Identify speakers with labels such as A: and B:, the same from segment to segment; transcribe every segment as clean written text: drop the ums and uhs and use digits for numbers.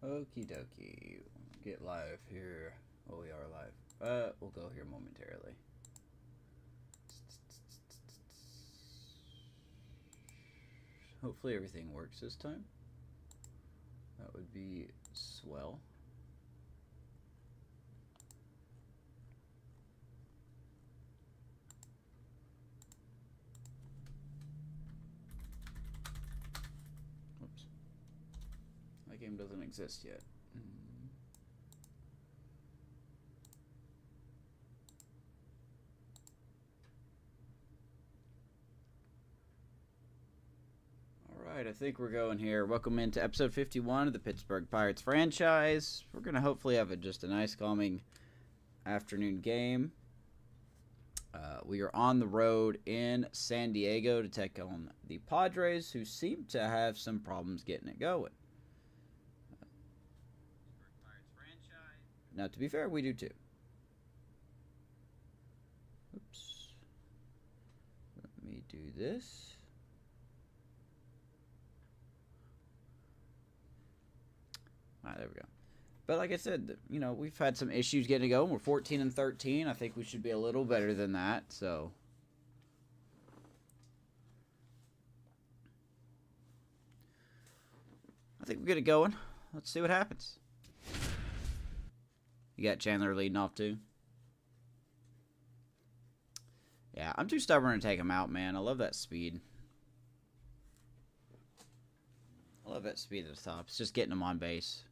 A: Okie dokie. Get live here. Oh, we are live. We'll go here momentarily. Hopefully everything works this time. That would be swell. Whoops. That game doesn't exist yet. Alright, I think we're going here. Welcome into episode 51 of the Pittsburgh Pirates franchise. We're going to hopefully have just a nice, calming afternoon game. We are on the road in San Diego to take on the Padres, who seem to have some problems getting it going. Now, to be fair, we do too. Oops. Let me do this. Alright, there we go. But like I said, you know, we've had some issues getting it going. We're 14 and 13. I think we should be a little better than that. So, I think we get it going. Let's see what happens. You got Chandler leading off too. Yeah, I'm too stubborn to take him out, man. I love that speed. I love that speed at the top. It's just getting him on base.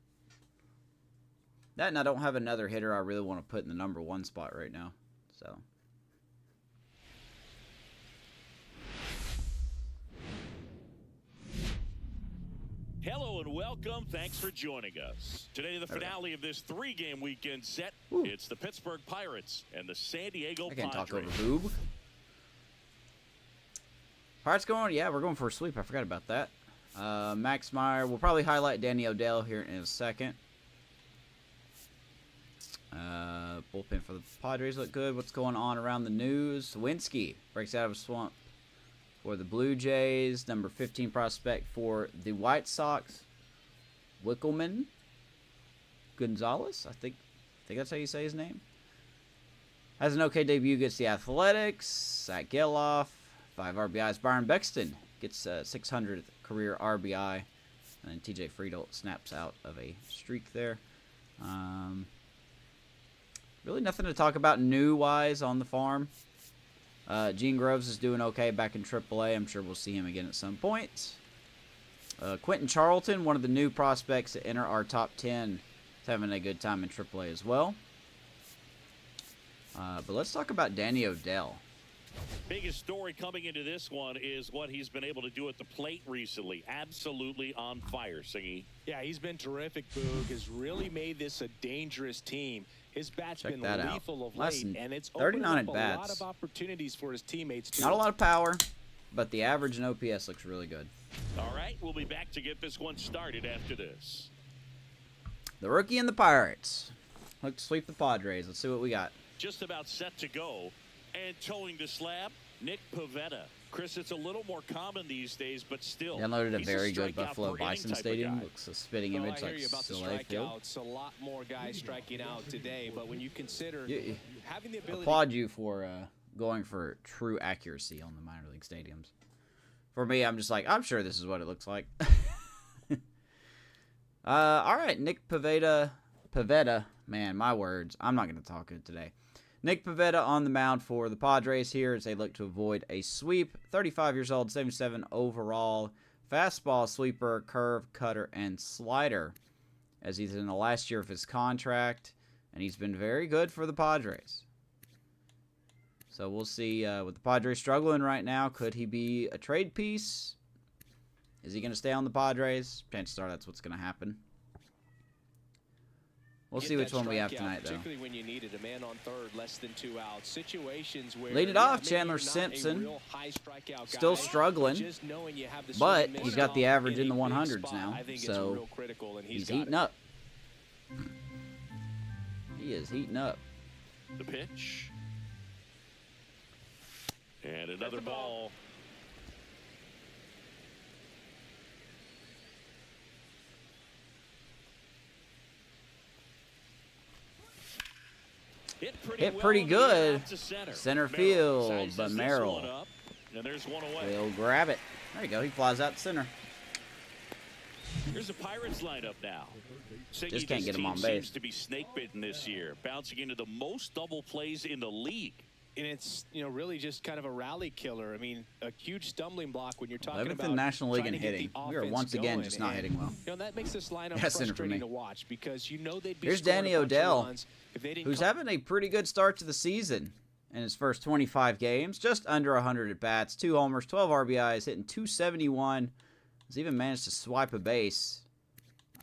A: That, and I don't have another hitter I really want to put in the number 1 spot right now. So.
B: Hello and welcome. Thanks for joining us. Today, the finale of this 3-game weekend set.
A: Ooh.
B: It's the Pittsburgh Pirates and the San Diego
A: I can't
B: Padres.
A: talk over boob. Pirates going? Yeah, we're going for a sweep. I forgot about that. Max Meyer. We'll probably highlight Danny Odell here in a second. Bullpen for the Padres look good. What's going on around the news? Winsky breaks out of a slump for the Blue Jays. Number 15 prospect for the White Sox, Wickelman Gonzalez. I think that's how you say his name. Has an okay debut against the Athletics. Zach Geloff, 5 RBIs. Byron Bexton gets 600th career RBI. And then TJ Friedel snaps out of a streak there. Really nothing to talk about new-wise on the farm. Gene Groves is doing okay back in AAA. I'm sure we'll see him again at some point. Quentin Charlton, one of the new prospects to enter our top 10, is having a good time in AAA as well. But let's talk about Danny Odell.
B: Biggest story coming into this one is what he's been able to do at the plate recently. Absolutely on fire, Singy.
C: Yeah, he's been terrific, Boog. Has really made this a dangerous team. His bat's
A: Check
C: been
A: that out.
C: lethal of
A: Less
C: late,
A: than
C: and it's
A: 39
C: opened up
A: at
C: a lot
A: bats.
C: of opportunities for his teammates, too.
A: Not a lot of power, but the average in OPS looks really good.
B: All right, we'll be back to get this one started after this.
A: The rookie and the Pirates look to sweep the Padres. Let's see what we got.
B: Just about set to go. And towing the slab, Nick Pivetta. Chris, it's a little more common these days, but still.
A: Downloaded a
B: he's
A: very good
B: strikeout
A: Buffalo
B: per inning
A: Bison
B: type of
A: Stadium.
B: guy.
A: Looks a spitting
C: Well,
A: image
C: I hear
A: like
C: you about the
A: Soleil Field.
C: strikeouts. A lot more guys striking out today, but when you consider having the ability...
A: Applaud you for going for true accuracy on the minor league stadiums. For me, I'm just like, I'm sure this is what it looks like. All right, Nick Pivetta, man, my words. I'm not going to talk good today. Nick Pivetta on the mound for the Padres here as they look to avoid a sweep. 35 years old, 77 overall. Fastball, sweeper, curve, cutter, and slider. As he's in the last year of his contract. And he's been very good for the Padres. So we'll see with the Padres struggling right now. Could he be a trade piece? Is he going to stay on the Padres? Chances are that's what's going to happen. We'll see which one we have tonight, though.
C: Particularly when you needed a man on third, less than 2 outs. Situations where
A: lead it off, Chandler Simpson. Still struggling, but he's got the average in the 100s now, so he's heating up. He is heating up.
B: The pitch. And another ball.
A: Hit pretty good.
B: Center.
A: Center
B: Merrill
A: field,
B: sizes
A: but
B: this
A: Merrill
B: one up, and there's one away.
A: will grab it. There you go. He flies out to center.
B: Here's the Pirates lineup now.
A: Just can't get him on base.
B: Seems to be snake bitten this year, bouncing into the most double plays in the league.
C: And it's, you know, really just kind of a rally killer. I mean, a huge stumbling block when you're talking
A: 11th
C: about
A: in National League in
C: trying to get
A: hitting.
C: the
A: We are
C: offense
A: once again
C: going.
A: just not hitting well.
C: You know, that makes this lineup
A: Yeah, center for me.
C: frustrating to watch because you know they'd be
A: Here's
C: scoring
A: Danny
C: a bunch of
A: Odell,
C: runs if they didn't
A: who's
C: come
A: having a pretty good start to the season in his first 25 games. Just under 100 at-bats, 2 homers, 12 RBIs, hitting .271. He's even managed to swipe a base.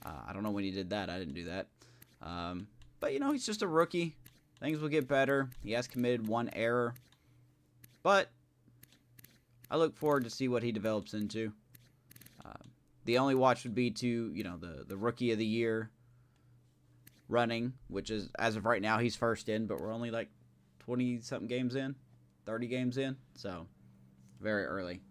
A: I don't know when he did that. I didn't do that. But, you know, he's just a rookie. Things will get better. He has committed 1 error. But I look forward to see what he develops into. The only watch would be to, you know, the Rookie of the Year running, which is, as of right now, he's first in, but we're only like 20-something games in, 30 games in, so very early.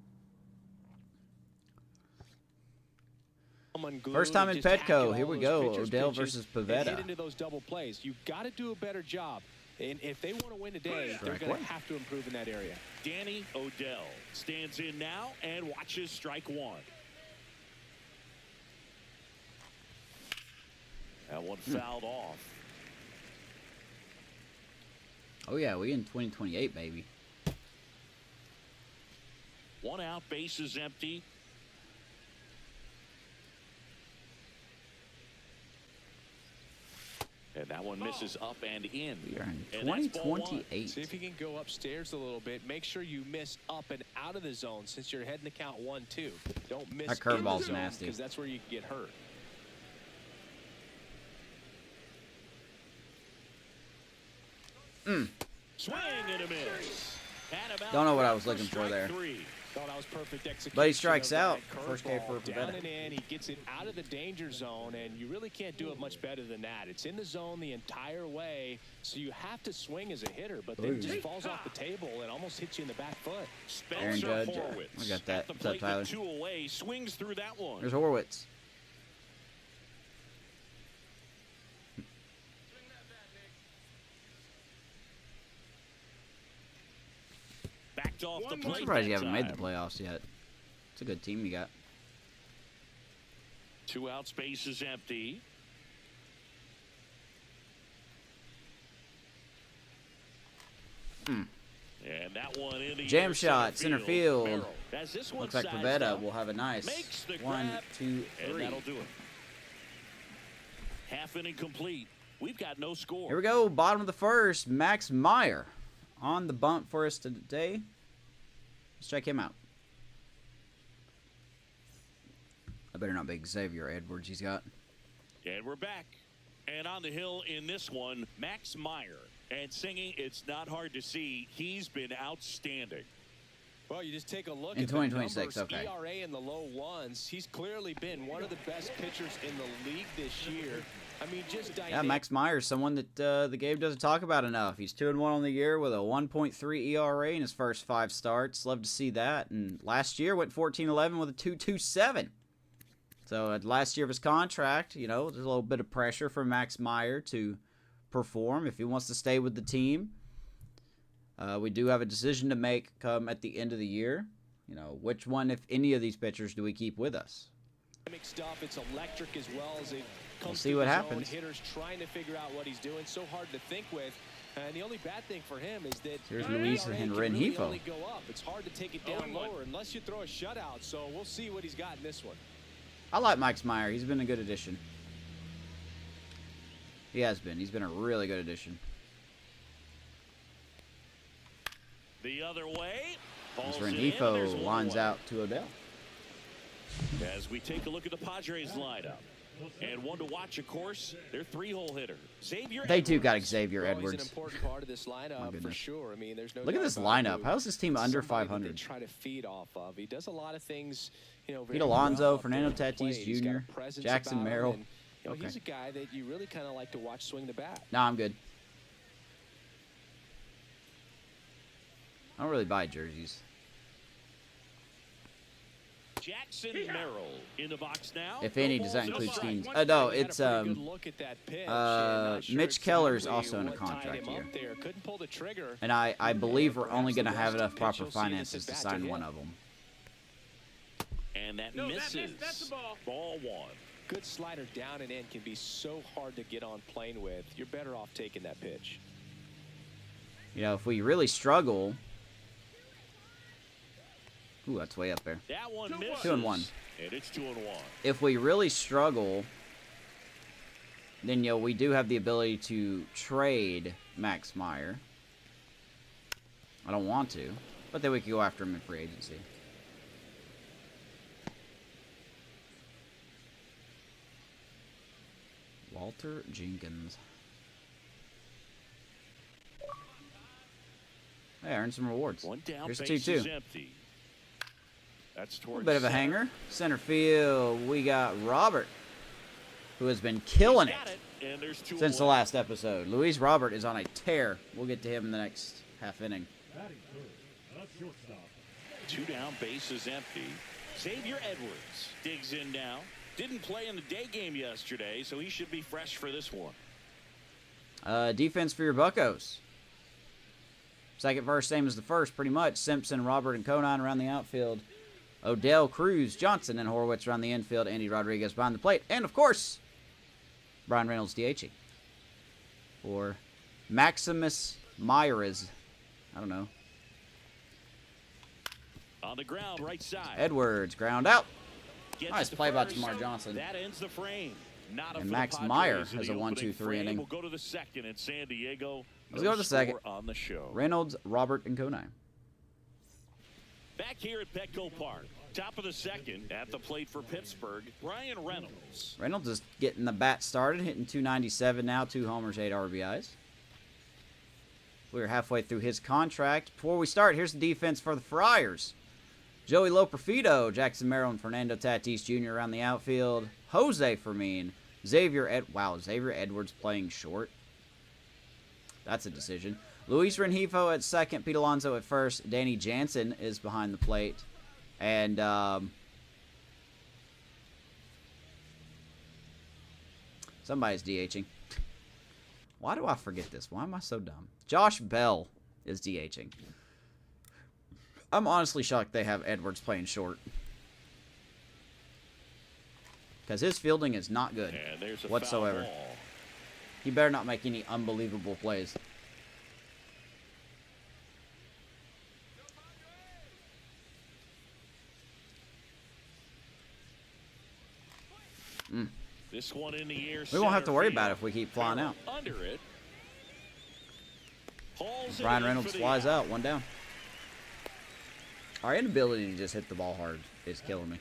A: First time in Petco. Here we go. Odell versus Pivetta.
C: Get into those double plays. You've got to do a better job. And if they want to win today, they're going to have to improve in that area.
B: Danny Odell stands in now and watches strike 1. That one fouled off.
A: Oh, yeah, we in 2028, baby.
B: 1 out, base is empty. And that one misses up and in.
A: We are in
B: And that's ball
A: 2028.
C: See if you can go upstairs a little bit. Make sure you miss up and out of the zone since you're heading to count 1-2. Don't miss
A: That curveball's nasty.
C: because that's where you can get hurt.
B: Swing and a miss.
A: Don't know what I was looking for there.
B: 3.
C: Thought that was perfect execution.
A: But he strikes
C: of that
A: out. First K for
C: curveball. Down
A: Pivetta.
C: and in, he gets it out of the danger zone, and you really can't do it much better than that. It's in the zone the entire way, so you have to swing as a hitter, but then it just falls off the table and almost hits you in the back foot.
A: Aaron
B: Spencer
A: Judge.
B: Horwitz
A: I got that.
B: at the
A: What's up,
B: plate
A: Tyler?
B: with 2 away, swings through that one.
A: There's Horwitz.
B: Backed off the
A: I'm
B: plate.
A: surprised you
B: that
A: haven't made the
B: time.
A: playoffs yet. It's a good team you got.
B: 2 out, space is empty. And that one in the
A: Jam
B: air,
A: shot, center field.
B: Merrill. As this one
A: Looks like
B: sized
A: Pivetta
B: up,
A: will have a nice
B: makes the
A: 1,
B: grab,
A: 2,
B: and
A: 3.
B: that'll do it. Half inning complete. We've got no score.
A: Here we go. Bottom of the first. Max Meyer on the bump for us today. Let's check him out. I better not be Xavier Edwards he's got.
B: And we're back. And on the hill in this one, Max Meyer. And singing, it's not hard to see, he's been outstanding.
C: Well, you just take a look
A: In
C: at
A: 2026,
C: the numbers,
A: okay.
C: ERA in the low ones. He's clearly been one of the best pitchers in the league this year. I mean, just dynamic.
A: Yeah, Max Meyer, someone that the game doesn't talk about enough. He's 2-1 on the year with a 1.3 ERA in his first 5 starts. Love to see that. And last year went 14-11 with a 2.27. So at last year of his contract, you know, there's a little bit of pressure for Max Meyer to perform if he wants to stay with the team. We do have a decision to make come at the end of the year. You know, which one, if any of these pitchers, do we keep with us?
C: Stuff. It's electric as well as it comes
A: We'll see
C: through
A: what
C: the zone.
A: happens.
C: Hitters trying to figure out what he's doing. So hard to think with. And the only bad thing for him is that
A: Here's
C: the
A: Luis
C: ERA
A: and
C: can really
A: Renjifo.
C: only go up. It's hard to take it down lower unless you throw a shutout. So we'll see what he's got in this one.
A: I like Max Meyer. He's been a good addition. He has been. He's been a really good addition.
B: The other way.
A: As
B: Falls it in, and there's
A: Renjifo
B: one
A: lines
B: away.
A: out to Odell.
B: As we take a look at the Padres lineup. And one to watch, of course, their 3-hole hitter, Xavier
A: They too got
B: Edwards.
A: Xavier
C: Well, he's an
A: Edwards.
C: important part of this lineup for
A: goodness.
C: sure. I mean, there's no
A: Look at
C: doubt
A: this
C: about it.
A: lineup. How's this team under
C: Somebody that
A: 500?
C: they try to feed off of. He does a lot of things, you know, very
A: Pete Alonso,
C: well
A: Fernando
C: up there at the
A: Tatis
C: plate. He's got
A: Jr.,
C: a presence
A: Jackson
C: about him,
A: Merrill.
C: and, you know,
A: Okay.
C: he's a guy that you really kind of like to watch swing the bat.
A: No, I'm good. I don't really buy jerseys.
B: Jackson Merrill in the box now.
A: If any, does that include Steens? No, it's Mitch Keller's also in a contract year. And I believe we're only going to have enough proper finances to sign one of them.
B: And that misses. Ball one.
C: Good slider down and in can be so hard to get on plane with. You're better off taking that pitch.
A: You know, if we really struggle... Ooh, that's way up there.
B: That one misses.
A: 2-1.
B: And it's 2-1.
A: If we really struggle, then, you know, we do have the ability to trade Max Meyer. I don't want to, but then we could go after him in free agency. Walter Jenkins. Hey, I earned some rewards.
B: One down.
A: Here's a
B: base
A: 2-2.
B: is empty. That's
A: A bit of a hanger. Center field, we got Robert, who has been killing it since the last episode. Luis Robert is on a tear. We'll get to him in the next half inning.
B: Two down, base is empty. Xavier Edwards digs in now. Didn't play in the day game yesterday, so he should be fresh for this one.
A: Defense for your Buccos. Second verse, same as the first, pretty much. Simpson, Robert, and Conine around the outfield. Odell, Cruz, Johnson, and Horwitz around the infield. Andy Rodriguez behind the plate. And, of course, Brian Reynolds DHing. Or Maximus Myers. I don't know.
B: On the ground, right side.
A: Edwards, ground out.
B: Gets
A: Nice play by Tamar Johnson.
B: That ends the frame. Not
A: And Max Meyer has a 1-2-3 inning.
B: We'll go to the second in San Diego.
A: Let's go to the second.
B: On the show.
A: Reynolds, Robert, and Conine.
B: Back here at Petco Park. Top of the second at the plate for Pittsburgh, Brian Reynolds.
A: Reynolds is getting the bat started, hitting 297 now, 2 homers, 8 RBIs. We're halfway through his contract. Before we start, here's the defense for the Friars. Joey Loperfido, Jackson Merrill, and Fernando Tatis Jr. around the outfield. Jose Fermin, Xavier Edwards playing short. That's a decision. Luis Rengifo at second, Pete Alonso at first. Danny Jansen is behind the plate. And somebody's DHing. Why do I forget this? Why am I so dumb? Josh Bell is DHing. I'm honestly shocked they have Edwards playing short. Because his fielding is not good whatsoever. He better not make any unbelievable plays.
B: This one in the air.
A: We won't have to worry about it if we keep flying out.
B: Under it.
A: Brian Reynolds flies out, 1 down. Our inability to just hit the ball hard is killing me.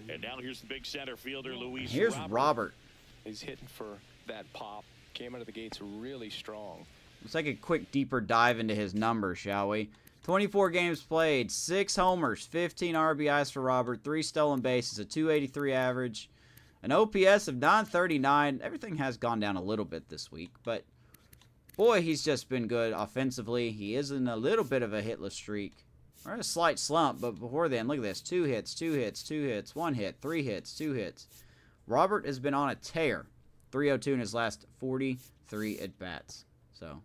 B: And now here's the big center fielder, Luis.
A: Here's Robert.
C: He's hitting for that pop. Came out of the gates really strong.
A: Let's take a quick deeper dive into his numbers, shall we? 24 games played, 6 homers, 15 RBIs for Robert, 3 stolen bases, a 283 average, an OPS of 939. Everything has gone down a little bit this week, but boy, he's just been good offensively. He is in a little bit of a hitless streak. Or a slight slump, but before then, look at this. 2 hits, 2 hits, 2 hits, 1 hit, 3 hits, 2 hits. Robert has been on a tear. 302 in his last 43 at-bats. So...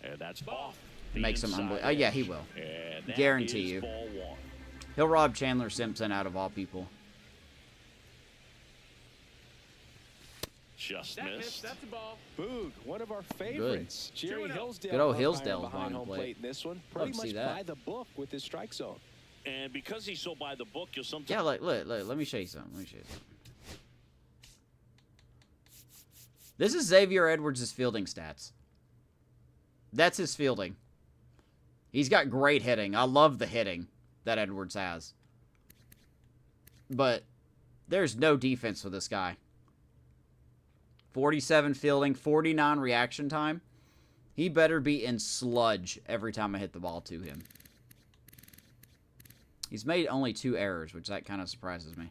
B: and that's off.
A: Makes him unbelievable. Oh, yeah, he will. Guarantee you. He'll rob Chandler Simpson out of all people.
B: Just missed.
C: That's a ball. Boog, one of our favorites. Jerry Hillsdale.
A: Good old Hillsdale behind home plate.
C: In this one, pretty much by the book with his strike zone.
B: And because he's so by the book, you'll sometimes...
A: Yeah, let me show you something. This is Xavier Edwards' fielding stats. That's his fielding. He's got great hitting. I love the hitting that Edwards has. But there's no defense for this guy. 47 fielding, 49 reaction time. He better be in sludge every time I hit the ball to him. He's made only 2 errors, which that kind of surprises me.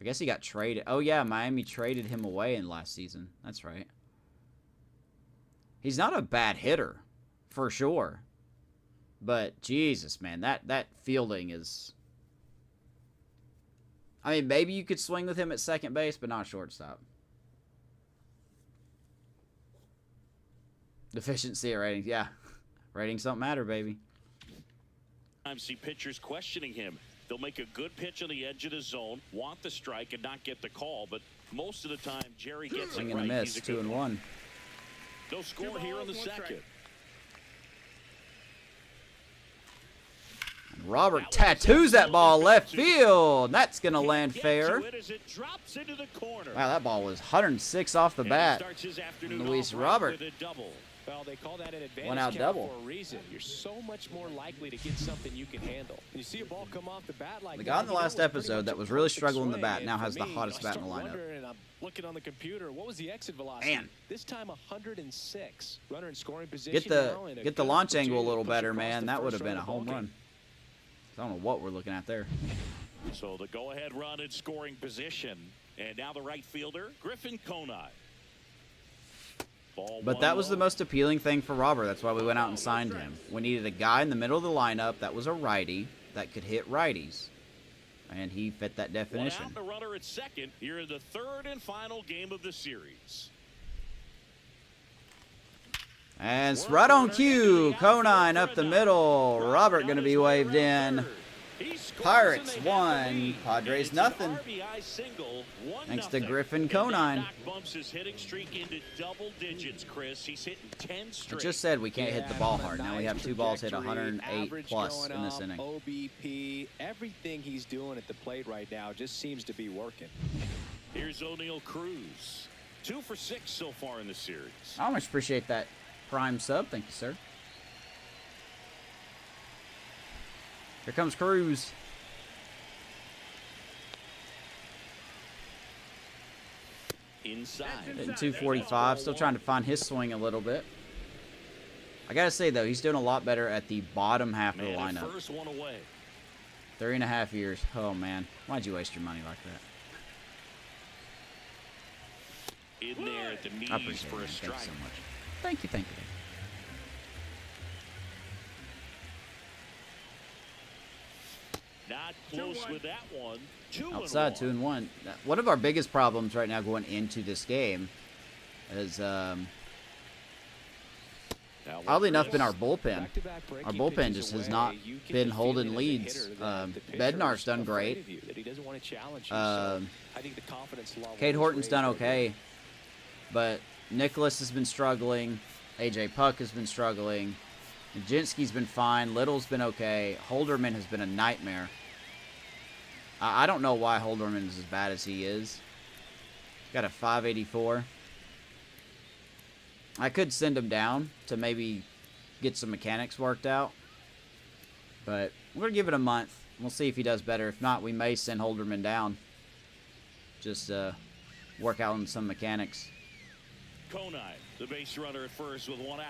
A: I guess he got traded. Oh, yeah, Miami traded him away in last season. That's right. He's not a bad hitter, for sure. But, Jesus, man, that fielding is... I mean, maybe you could swing with him at second base, but not shortstop. Deficiency ratings, yeah. Ratings don't matter, baby.
B: I see pitchers questioning him. They'll make a good pitch on the edge of the zone, want the strike, and not get the call. But most of the time, Jerry gets
A: Swing
B: it
A: and
B: right.
A: a miss, 2-1.
B: No score here in the second.
A: Robert tattoos that ball left field. That's going to land fair. Wow, that ball was 106 off the bat. Luis Robert.
C: Well, they call that an advantage
A: One out
C: count
A: double.
C: for a reason. You're so much more likely to get something you can handle. When you see a ball come off the bat like
A: The guy in the last episode that was really struggling the bat now has the hottest bat in the lineup.
C: And I'm looking on the computer. What was the exit velocity?
A: Man.
C: This time 106. Runner in scoring position.
A: Get the launch angle a little better, man. That would have been a home run. I don't know what we're looking at there.
B: So the go-ahead run in scoring position. And now the right fielder, Griffin Conine.
A: But that was the most appealing thing for Robert. That's why we went out and signed him. We needed a guy in the middle of the lineup that was a righty that could hit righties. And he fit that definition.
B: One out, the runner at second here in the third and final game of the series.
A: And it's right on cue. Conine up the middle. Robert going to be waved in. Pirates 1, Padres nothing. Thanks to Griffin Conine. I just said we can't hit the ball hard. Now we have 2 balls hit 108 plus in this inning.
C: OBP, everything he's doing at the plate right now just seems to be working.
B: Here's O'Neal Cruz. 2 for 6 so far in the series.
A: I much appreciate that prime sub. Thank you, sir. Here comes Cruz.
B: Inside.
A: Hitting 245. Still trying to find his swing a little bit. I got to say, though, he's doing a lot better at the bottom half of the lineup.
B: First one away.
A: 3.5 years. Oh, man. Why'd you waste your money like that?
B: In there at the knees
A: I appreciate
B: for
A: it,
B: a
A: man.
B: strike.
A: Thank you so much. Thank you, thank you.
B: Not close with that one.
A: Outside, 2-1. One of our biggest problems right now going into this game is, oddly enough, been our bullpen. Our bullpen just has not been holding leads. Bednar's done great. Cade Horton's done okay. But Nicholas has been struggling. AJ Puck has been struggling. Majinski's been fine. Little's been okay. Holderman has been a nightmare. I don't know why Holderman is as bad as he is. Got a 584. I could send him down to maybe get some mechanics worked out. But we're going to give it a month. We'll see if he does better. If not, we may send Holderman down. Just work out on some mechanics.
B: Conine, the base runner at first with 1 out.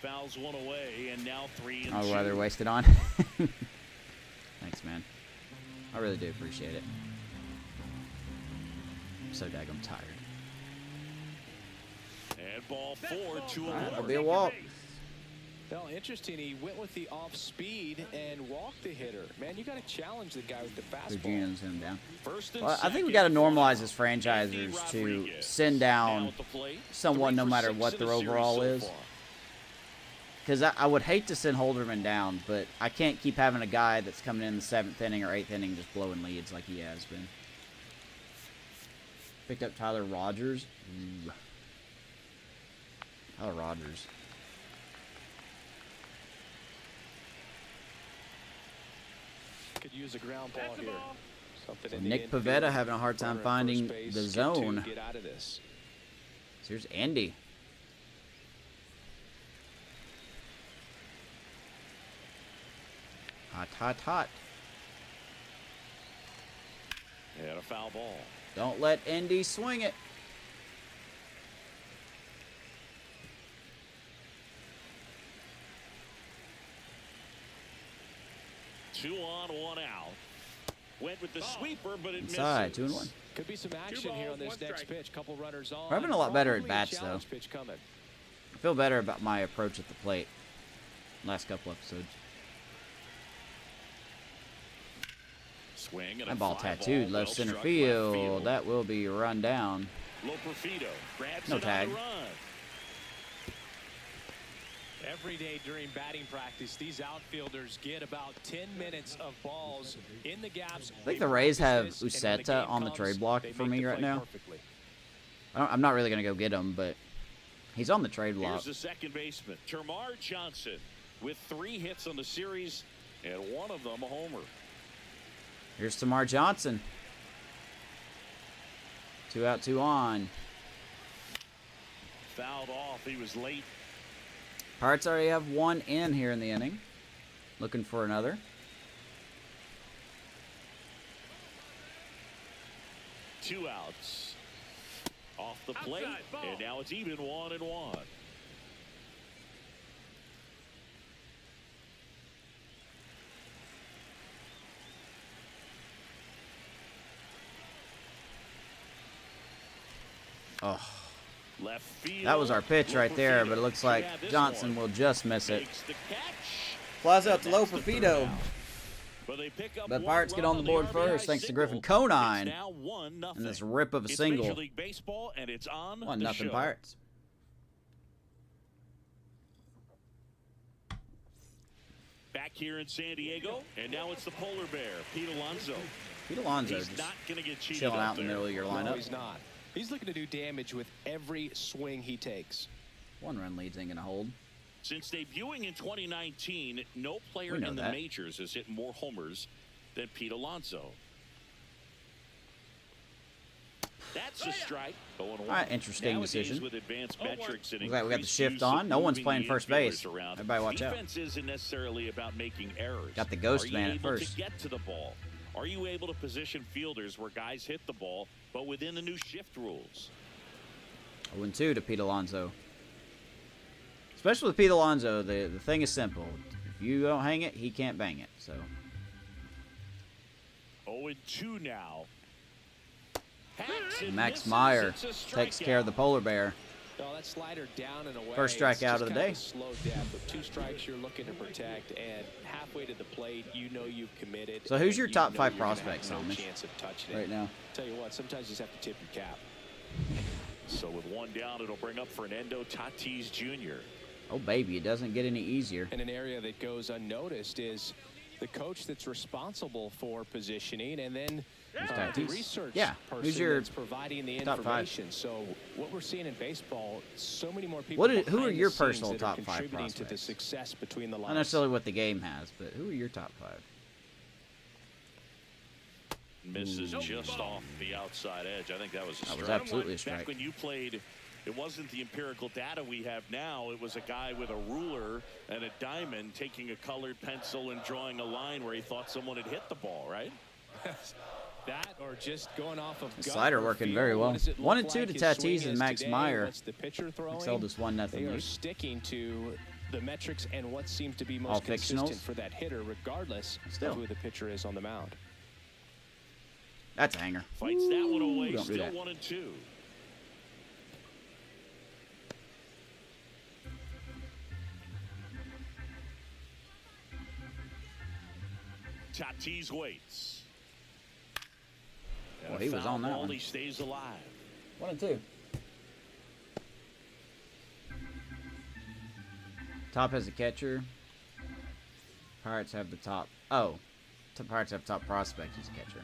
B: Fouls 1 away, and now 3 and 2.
A: Oh, rather wasted on. Thanks, man. I really do appreciate it. I'm so daggum tired.
B: And ball 4, 2
A: All right,
B: away.
A: that'll be a walk.
C: Well, interesting. He went with the off speed and walked the hitter. Man, you got to challenge the guy with the fastball.
A: Virginia's him down.
B: First and
A: Well, I think we
B: second,
A: got to normalize as franchisers to send
B: Now
A: down
B: at the plate,
A: someone
B: 3
A: no
B: for
A: matter
B: 6
A: what
B: in
A: their
B: the series
A: overall
B: so
A: is.
B: far.
A: Because I would hate to send Holderman down, but I can't keep having a guy that's coming in the 7th inning or 8th inning just blowing leads like he has been. Picked up Tyler Rogers. Ooh. Tyler Rogers.
C: Could use a ground ball here. Something in the
A: Nick
C: infield.
A: Pivetta having a hard time
C: Runner at
A: finding
C: first base,
A: the
C: get to
A: zone.
C: Get out of this.
A: So here's Andy. Hot, hot, hot.
B: And a foul ball.
A: Don't let Andy swing it.
B: 2 on, 1 out. Went with the sweeper, but it
A: Inside,
B: misses.
A: 2-1.
C: Could be some action here on this next pitch. Couple runners on.
A: We're having a lot better at
C: Probably a
A: bats, though.
C: challenge pitch coming.
A: I feel better about my approach at the plate. Last couple episodes.
B: Swing and
A: That
B: a
A: ball
B: fly
A: tattooed
B: ball,
A: left
B: well
A: center
B: struck
A: field.
B: left field.
A: That will be run down.
B: Loperfido grabs
A: No
B: it
A: tag.
B: on the run.
C: Every day during batting practice, these outfielders get about 10 minutes of balls in the gaps.
A: I think the Rays have Uceta on the trade block for me right now. I'm not really going to go get him, but he's on the trade block.
B: Here's the second baseman, Termarr Johnson, with 3 hits on the series, and one of them a homer.
A: Here's Termarr Johnson. 2 out, 2 on.
B: Fouled off. He was late.
A: Pirates already have 1 in here in the inning. Looking for another.
B: Two outs. Off the plate, and now it's even 1-1.
A: Oh,
B: Left field.
A: that was our pitch right there, but it looks like Johnson will just miss it. Flies out to Loperfido. But Pirates get on the board first, thanks to Griffin Conine. And this rip of a single. 1-0 Pirates.
B: Back here in San Diego, and now it's the polar bear, Pete Alonso.
A: Pete Alonso
B: He's
A: just
B: not going to get cheated
A: chilling out in the
B: there.
A: middle of your
C: No,
A: lineup.
C: he's not. He's looking to do damage with every swing he takes.
A: 1-run leads ain't gonna hold.
B: Since debuting in 2019, no player
A: We know
B: in the
A: that.
B: majors has hit more homers than Pete Alonso. That's a strike. 0-1.
A: All right, interesting
B: Nowadays,
A: decision.
B: with advanced metrics and
A: Looks like we got the
B: increased
A: shift
B: use
A: on.
B: of
A: No one's
B: moving
A: playing
B: the
A: first
B: infielders
A: base.
B: around,
A: Everybody watch out.
B: Defense isn't necessarily about making errors.
A: Got the ghost
B: Are you
A: man at
B: able
A: first.
B: to get to the ball? Are you able to position fielders where guys hit the ball, but within the new shift rules?
A: 0-2 to Pete Alonso. Especially with Pete Alonso, the thing is simple. If you don't hang it, he can't bang it. So
B: 0-2 now. Hacks and
A: Max
B: misses.
A: Meyer
B: It's a
A: takes care of the
B: strikeout.
A: polar bear.
C: Oh, that slider down and away.
A: First
C: It's
A: strikeout
C: just
A: of the
C: kind
A: day.
C: a slow death. With 2 strikes, you're looking to protect, and halfway to the plate, you know you've committed.
A: So who's
C: and
A: your
C: you
A: top
C: know
A: 5
C: you're gonna have
A: prospects,
C: no
A: Amish,
C: chance of touching
A: right
C: it.
A: now?
C: Tell you what, sometimes you just have to tip your cap.
B: So with 1 down, it'll bring up Fernando Tatis Jr.
A: Oh, baby, it doesn't get any easier.
C: And an area that goes unnoticed is the coach that's responsible for positioning, and then the
A: Tatis.
C: research
A: Yeah,
C: person
A: who's your
C: that's providing the
A: top 5?
C: information. So what we're seeing in baseball, so many more people.
A: Who are
C: behind
A: your
C: the scenes
A: personal
C: that are
A: top 5
C: contributing to the
A: prospects?
C: success between the lines.
A: Not necessarily what the game has, but who are your top 5?
B: Misses just off the outside edge. I think that was a strike.
A: That was absolutely a strike.
B: Back when you played, it wasn't the empirical data we have now. It was a guy with a ruler and a diamond taking a colored pencil and drawing a line where he thought someone had hit the ball, right?
C: That or just going off of
A: The
C: gut
A: slider
C: or
A: working
C: feel.
A: very well.
C: What does it look
A: 1-2
C: like
A: to
C: his
A: Tatis
C: swing
A: and
C: is
A: Max
C: today?
A: Meyer.
C: What's the pitcher throwing?
A: Excel this 1-0
C: They are
A: lead.
C: sticking to the metrics and what seems to be
A: All
C: most consistent
A: fictionals?
C: for that hitter, regardless
A: Still.
C: of who the pitcher is on the mound.
A: That's a hanger.
B: Fights that one away.
A: Don't do
B: Still
A: that.
B: 1-2. Tatis waits.
A: Well, he was
B: Foul
A: on that
B: ball,
A: one.
B: He stays alive.
A: 1-2. Top has a catcher. Pirates have the top. Oh, Pirates have top prospect as a catcher.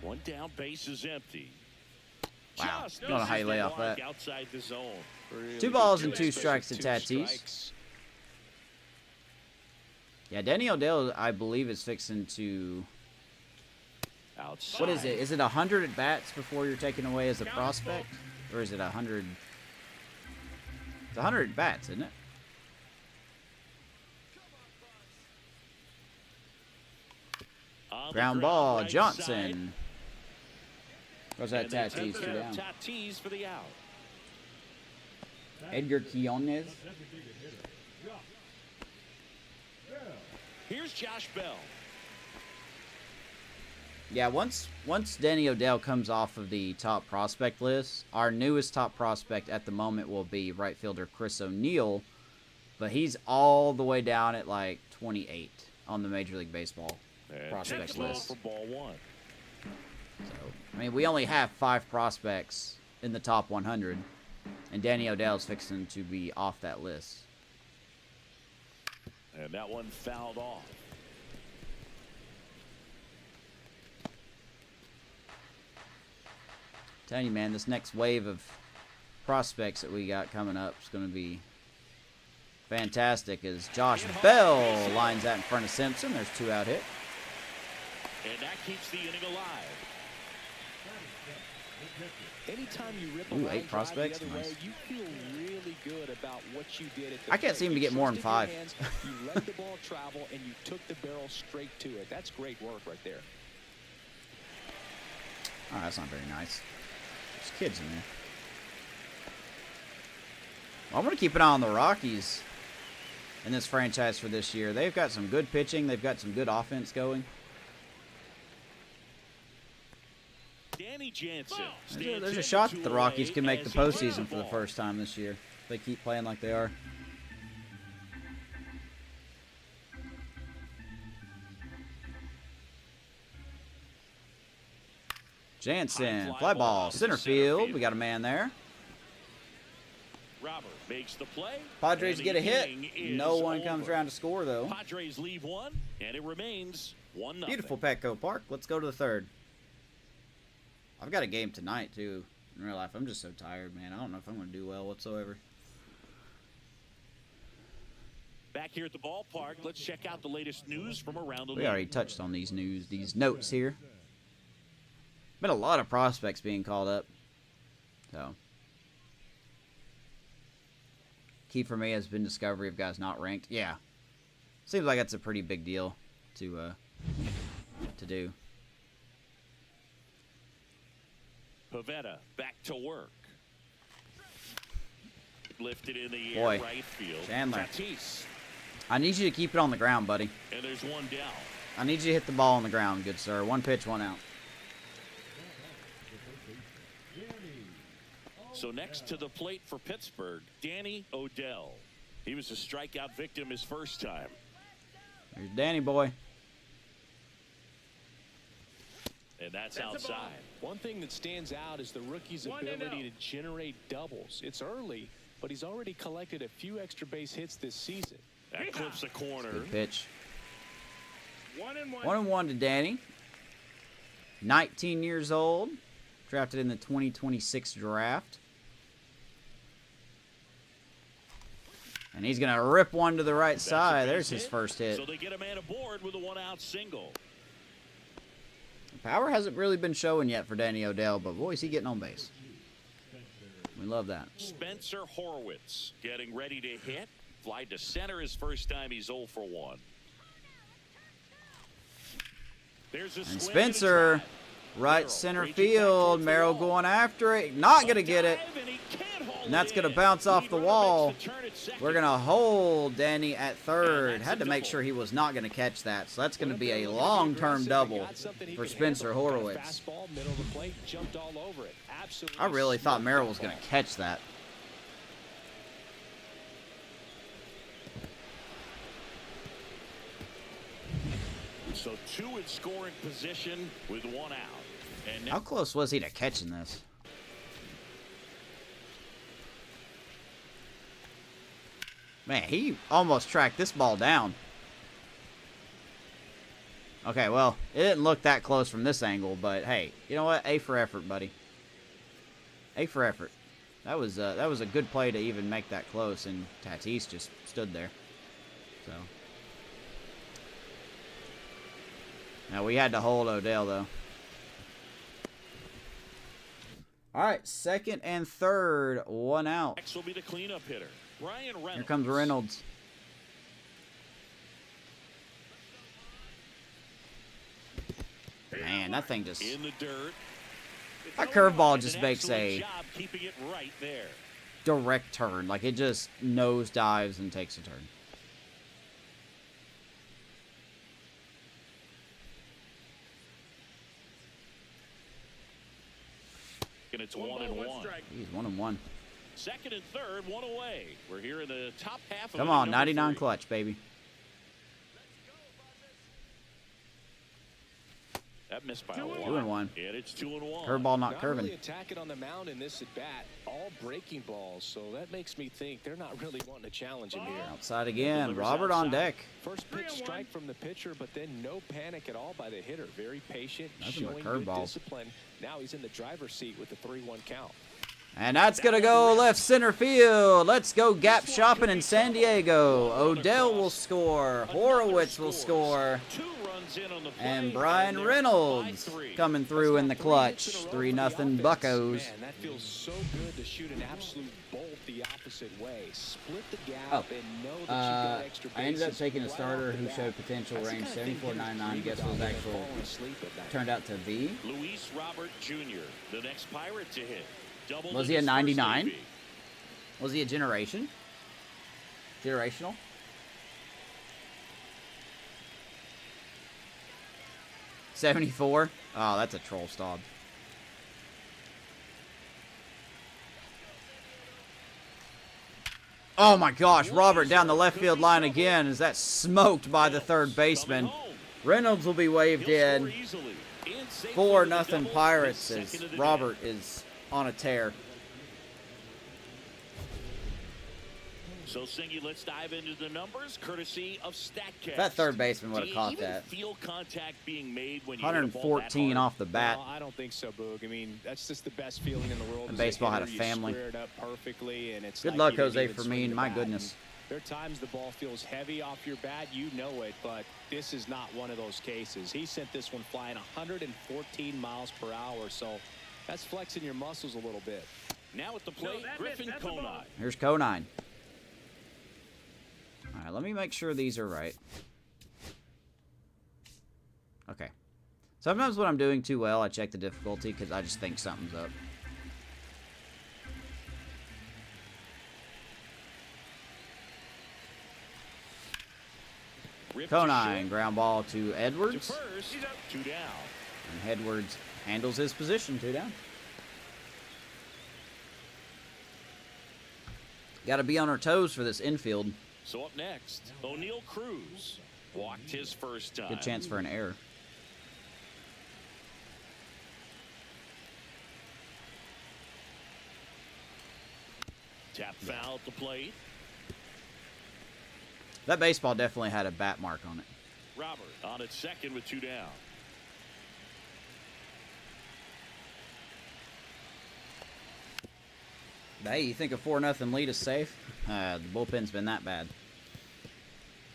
B: 1 down, base is empty.
A: Wow.
B: Just
A: Don't know how you
B: misses
A: lay
B: the
A: off
B: mark
A: that.
B: outside the zone.
C: Really
A: 2 balls
C: good
A: and 2
C: especially
A: strikes to
C: two
A: Tatis.
C: strikes.
A: Yeah, Danny O'Dell, I believe, is fixing to.
B: Outside.
A: What is it? Is it 100 at bats before you're taken away as a prospect, or is it 100? It's 100 at bats, isn't it?
B: On the
A: Ground ball,
B: right
A: Johnson. Goes
B: side.
A: that
B: And they
A: Tatis,
B: take
A: 2
B: care
A: down.
B: of Tatis for the out.
A: Edgar Quinones.
B: Here's Josh Bell.
A: Yeah, once Danny Odell comes off of the top prospect list, our newest top prospect at the moment will be right fielder Chris O'Neill, but he's all the way down at like 28 on the Major League Baseball prospect list.
B: For ball one.
A: So, I mean, we only have 5 prospects in the top 100, and Danny Odell's fixing to be off that list.
B: And that one fouled off.
A: Telling you, man, this next wave of prospects that we got coming up is going to be fantastic as Josh Bell lines that in front of Simpson. There's 2 out hit.
B: And that keeps the inning alive.
C: Anytime you rip a
A: 8
C: line
A: prospects.
C: drive the other
A: Nice.
C: way, you feel really good about what you did at the
A: I can't
C: plate.
A: seem to
C: You
A: get more than
C: trusted your
A: 5.
C: hands, you let the ball travel, and you took the barrel straight to it. That's great work right there.
A: Oh, that's not very nice. There's kids in there. Well, I'm going to keep an eye on the Rockies in this franchise for this year. They've got some good pitching. They've got some good offense going.
B: Danny Jansen.
A: There's a shot that the Rockies can make the postseason for the first time this year. If they keep playing like they are. Jansen, fly ball, center field. We got a man there.
B: Robert makes the play.
A: Padres
B: and
A: get a
B: the
A: hit.
B: inning is
A: No one comes
B: over.
A: around to score, though.
B: Padres leave one, and it remains 1-0.
A: Beautiful Petco Park. Let's go to the third. I've got a game tonight, too. In real life, I'm just so tired, man. I don't know if I'm going to do well whatsoever.
B: Back here at the ballpark, let's check out the latest news from around the league.
A: We already touched on these notes here. Been a lot of prospects being called up. So, key for me has been discovery of guys not ranked. Yeah. Seems like that's a pretty big deal to do.
B: Pavetta back to work. Lifted in the
A: Boy,
B: air right field.
A: Chandler.
B: Tatis.
A: I need you to keep it on the ground, buddy.
B: And there's one down.
A: I need you to hit the ball on the ground, good sir. 1 pitch, 1 out.
B: So next to the plate for Pittsburgh, Danny Odell. He was a strikeout victim his first time.
A: There's Danny boy.
B: And that's outside.
C: One thing that stands out is the rookie's ability to generate doubles. It's early, but he's already collected a few extra base hits this season.
B: That clips the corner.
A: Good pitch. 1-1 to Danny. 19 years old. Drafted in the 2026 draft. And he's going to rip one to the right side. There's his first hit.
B: So they get a man aboard with a 1-out single.
A: Power hasn't really been showing yet for Danny Odell, but boy, is he getting on base. We love that.
B: Spencer Horwitz getting ready to hit. Fly to center his first time. He's 0 for 1. There's a
A: And
B: swing
A: Spencer,
B: and a try.
A: right center field. Merrill going after it. Not going to get it. And that's going to bounce off the wall. We're going to hold Danny at third. Had to make sure he was not going to catch that. So that's going to be a long-term double for Spencer Horowitz. I really thought Merrill was going to catch that.
B: So 2 in scoring position with 1 out. And
A: How close was he to catching this? Man, he almost tracked this ball down. Okay, well, it didn't look that close from this angle, but hey, you know what? A for effort, buddy. A for effort. That was a good play to even make that close, and Tatis just stood there. So now we had to hold Odell though. All right, second and third, 1 out.
B: next will be the cleanup hitter, Ryan Reynolds.
A: Here comes Reynolds. Man, that thing just...
B: in the dirt.
A: That curveball
B: An
A: just makes
B: excellent
A: a
B: job keeping it right there.
A: direct turn. Like, it just nose dives and takes a turn.
B: and it's 1-1.
A: He's 1-1.
B: Second and third, one away. We're here in the top half of
A: Come
B: inning
A: on,
B: number
A: 99
B: 3.
A: clutch, baby.
B: That missed by a
A: 2-1.
B: lot. And it's 2-1.
A: Curveball not curving.
C: Really attacking on the mound in this at bat, all breaking balls. So that makes me think they're not really wanting to challenge him here.
A: Outside again. Robert on deck.
C: First pitch strike from the pitcher, but then no panic at all by the hitter. Very patient,
A: Nothing but
C: showing good
A: curveballs.
C: discipline. Now he's in the driver's seat with the 3-1 count.
A: And that's going to go left center field. Let's go gap shopping in San Diego. Odell will score. Horowitz will score. And Brian Reynolds coming through in the clutch. 3-0 Buccos.
C: Man, that feels so good to shoot an absolute bolt the opposite way. Split the gap and know that you got extra bases.
A: I ended up taking a starter who
C: right
A: showed potential range 74.99. Guess what was actual turned out to be?
B: Luis Robert Jr., the next Pirate to hit.
A: Was he a 99? Was he a generation? Generational? $74? Oh, that's a troll stop. Oh my gosh, Robert down the left field line again. Is that smoked by the third baseman? Reynolds will be waved in. 4-0 Pirates as Robert is on a tear.
B: So, Singy, let's dive into the numbers, courtesy of StatCast.
A: That third baseman would have caught that.
B: Feel contact being made when you
A: 114 off the bat.
C: No, I don't think so, Boog. I mean, that's just the best feeling in the world.
A: And baseball had a family.
C: You square it up perfectly, and it's
A: Good
C: like
A: luck,
C: you didn't
A: Jose
C: even swing
A: Fermin.
C: the
A: My
C: bat.
A: goodness.
C: There are times the ball feels heavy off your bat. You know it, but this is not one of those cases. He sent this one flying 114 miles per hour, so that's flexing your muscles a little bit.
B: Now at the plate, Griffin Conine.
A: Here's Conine. All right, let me make sure these are right. Okay. Sometimes when I'm doing too well, I check the difficulty because I just think something's up. Conine, ground ball to Edwards.
B: To first, 2 down.
A: And Edwards handles his position, 2 down. Got to be on our toes for this infield.
B: So up next, O'Neal Cruz walked his first time.
A: Good chance for an error.
B: Tap foul at the plate.
A: That baseball definitely had a bat mark on it.
B: Robert on at second with 2 down.
A: Hey, you think a 4-0 lead is safe? The bullpen's been that bad.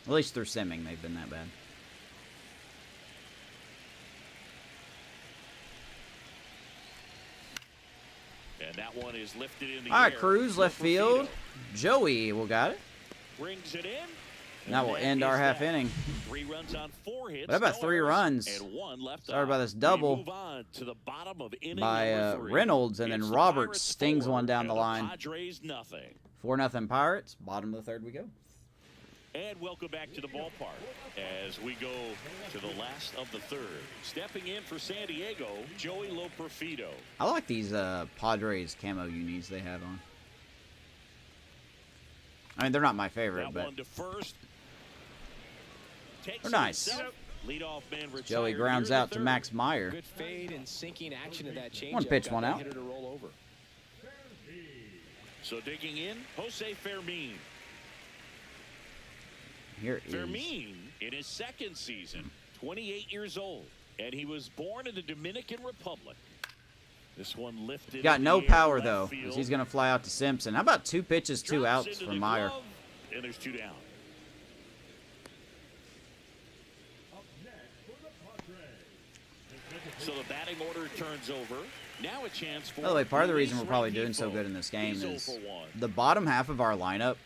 A: At least through simming, they've been that bad.
B: And that one is lifted in the
A: All right,
B: air.
A: Cruz, left field. Joey will got it.
B: Brings it in.
A: And that will end our half inning.
B: 3 runs on 4 hits.
A: What about 3 runs?
B: And 1 left.
A: Sorry about this
B: We
A: double
B: move on to the bottom of inning
A: by
B: number 3.
A: Reynolds, and then
B: It's the
A: Robert
B: Pirates
A: stings
B: 4
A: one down
B: and
A: the line.
B: Padres nothing.
A: 4-0 Pirates. Bottom of the third we go.
B: And welcome back to the ballpark as we go to the last of the third. Stepping in for San Diego, Joey Loperfido.
A: I like these Padres camo unis they have on. I mean, they're not my favorite,
B: That
A: but
B: one to first. Takes
A: they're nice.
B: himself. Leadoff man retired.
A: Joey grounds
B: Here in
A: out
B: the
A: to
B: third.
A: Max Meyer.
C: Good fade and sinking action of that change.
A: One pitch, one out.
C: Hitter to roll over.
B: So digging in, Jose Fermin.
A: Here is
B: Fermin in his second season, 28 years old, and he was born in the Dominican Republic. This one lifted.
A: got
B: in
A: no
B: the air
A: power
B: left
A: though,
B: field.
A: as he's gonna fly out to Simpson. How about 2 pitches, 2
B: Drops
A: outs
B: into
A: for
B: the
A: Meyer?
B: glove, and there's 2 down. So the batting order turns over. Now a chance for.
A: By the way, part of the reason we're
B: Luis
A: probably doing so
B: Rengifo.
A: good in this game
B: He's
A: is
B: 0 for 1.
A: the bottom half of our lineup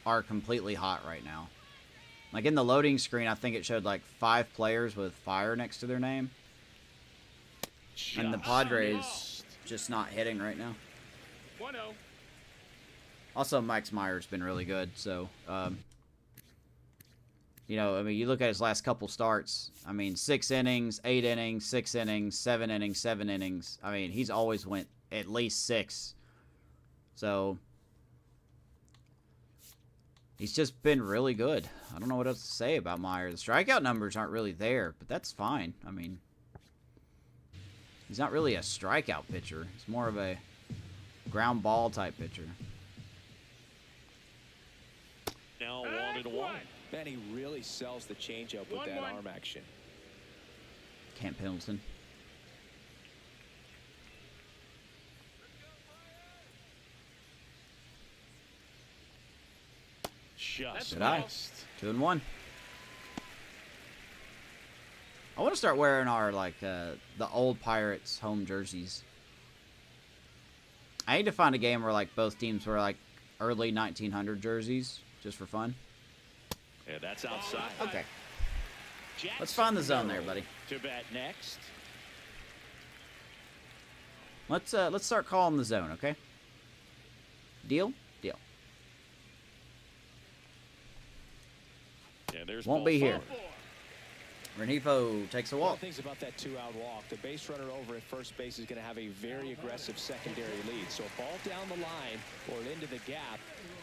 A: are completely hot right now. Like in the loading screen, I think it showed like 5 players with fire next to their name. And the
B: Just
A: Padres
B: missed.
A: just not hitting right now.
B: 1-0.
A: Also, Max Meyer's been really good. So, you know, I mean, you look at his last couple starts. I mean, 6 innings, 8 innings, 6 innings, 7 innings, 7 innings. I mean, he's always went at least 6. So he's just been really good. I don't know what else to say about Meyer. The strikeout numbers aren't really there, but that's fine. I mean, he's not really a strikeout pitcher. He's more of a ground ball type pitcher.
B: Now 1-1.
C: Man, he really sells the changeup with that arm action.
A: Camp Pendleton.
B: Just
A: Good eye.
B: missed.
A: 2-1. I want to start wearing our the old Pirates home jerseys. I need to find a game where both teams wear early 1900 jerseys just for fun.
B: Yeah, that's outside.
A: Okay. Let's find the zone there, buddy.
B: To bat next.
A: Let's start calling the zone, okay? Deal? Deal.
B: Yeah, there's
A: Won't
B: ball
A: be here.
B: 4.
A: Renifo takes a
C: One of
A: walk.
C: the things about that 2-out walk, the base runner over at first base is going to have a very aggressive secondary lead. So a ball down the line or into the gap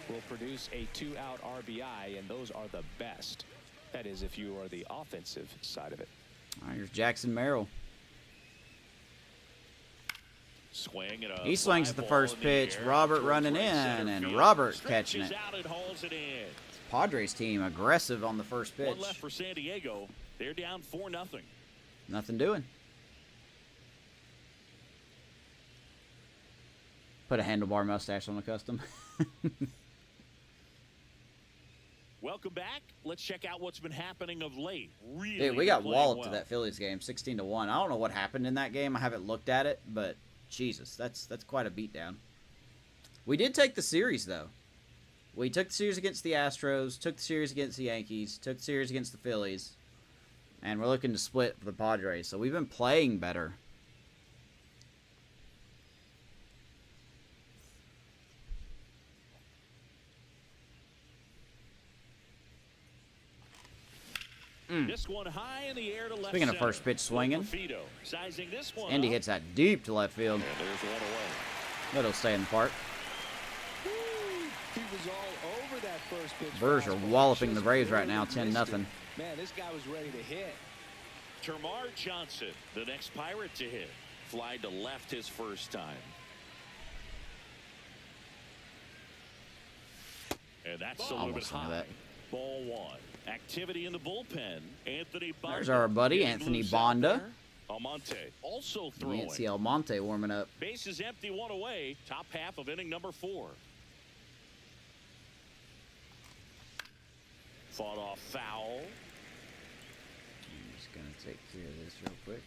C: will produce a 2-out RBI, and those are the best. That is, if you are the offensive side of it.
A: All right, here's Jackson Merrill.
B: Swing and a
A: He swings at the first pitch. Robert running in, and Robert catching it.
B: Out and hauls it in.
A: Padres team aggressive on the first pitch.
B: One left for San Diego. They're down 4-0.
A: Nothing doing. Put a handlebar mustache on the custom.
B: Welcome back. Let's check out what's been happening of late. Really,
A: Dude, we got
B: playing
A: walloped
B: well.
A: to that Phillies game, 16-1. I don't know what happened in that game. I haven't looked at it, but Jesus, that's quite a beatdown. We did take the series though. We took the series against the Astros, took the series against the Yankees, took the series against the Phillies, and we're looking to split for the Padres. So we've been playing better.
B: This one high in the air to left
A: Speaking of
B: center.
A: first pitch swinging,
B: Sizing this one
A: Andy
B: up.
A: hits that deep to left field.
B: And there's one away.
A: But it'll stay in the park.
C: He was all over that first pitch.
A: Brewers are
C: fastball.
A: walloping the
C: Just
A: Braves right
C: barely
A: now,
C: missed
A: 10-0.
C: it. Man, this guy was ready to hit.
B: Termarr Johnson, the next Pirate to hit. Fly to left his first time. And that's a little bit
A: Almost into
B: high.
A: that.
B: Ball 1. Activity in the bullpen. Anthony Bonda.
A: There's our buddy,
B: getting
A: Anthony
B: loose out
A: Bonda.
B: there. Almonte also
A: You
B: throwing.
A: can't see Almonte warming up.
B: Base is empty, one away. Top half of inning number 4. Fought off foul.
A: I'm just going to take care of this real quick.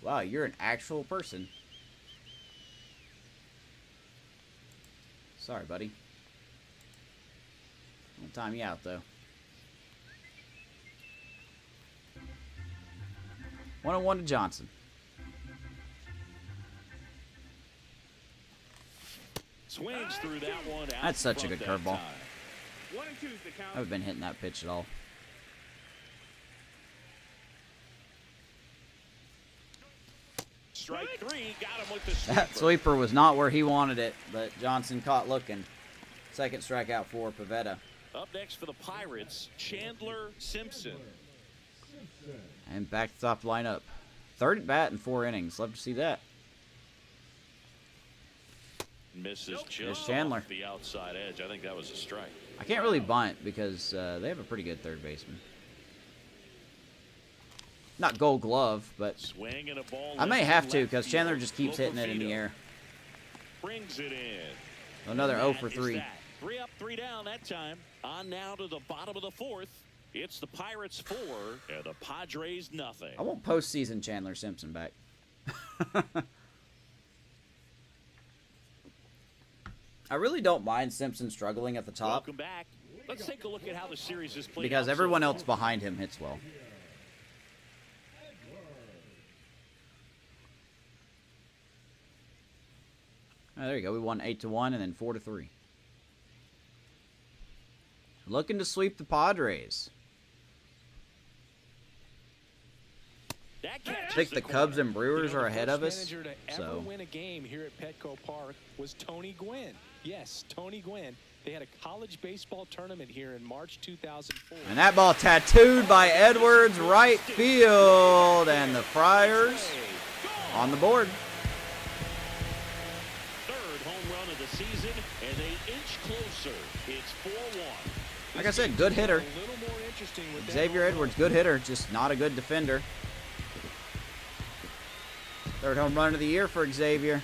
A: Wow, you're an actual person. Sorry, buddy. I'll time you out, though. 1-1 to Johnson.
B: Swings through that one. Out
A: That's such a
B: front
A: good
B: that
A: curveball.
B: time.
D: 1-2's the count.
A: I haven't been hitting that pitch at all.
B: Strike 3. Got him with the sweeper.
A: That sweeper was not where he wanted it, but Johnson caught looking. Second strikeout for Pavetta.
B: Up next for the Pirates, Chandler Simpson.
A: And back to the top lineup. Third at bat in 4 innings. Love to see that.
B: Misses just
A: Chandler.
B: off the outside edge. I think that was a strike.
A: I can't really bunt because they have a pretty good third baseman. Not Gold Glove, but
B: Swing and a ball.
A: I may
B: left
A: have to
B: left
A: because
B: field.
A: Chandler just keeps hitting it in the
B: Lopafito
A: air.
B: Brings it in.
A: Another
B: And
A: 0
B: that
A: for
B: is
A: 3.
B: that. 3 up, 3 down that time. On now to the bottom of the 4th. It's the Pirates 4 and the Padres nothing.
A: I want postseason Chandler Simpson back. I really don't mind Simpson struggling at the top
B: Welcome back. Let's take a look at how the series is played.
A: because everyone else behind him hits well. Oh, there you go. We won 8-1 and then 4-3. Looking to sweep the Padres. I think the Cubs and Brewers are ahead of us.
C: Manager to ever win a game here at Petco Park was Tony Gwynn. Yes, Tony Gwynn. They had a college baseball tournament here in March 2004.
A: And that ball tattooed by Edwards, right field. And the Friars on the board.
B: Third home run of the season, and they inch closer. It's 4-1.
A: Like I said, good hitter.
C: A little more interesting with
A: Xavier Edwards, good hitter, just not a good defender. Third home run of the year for Xavier.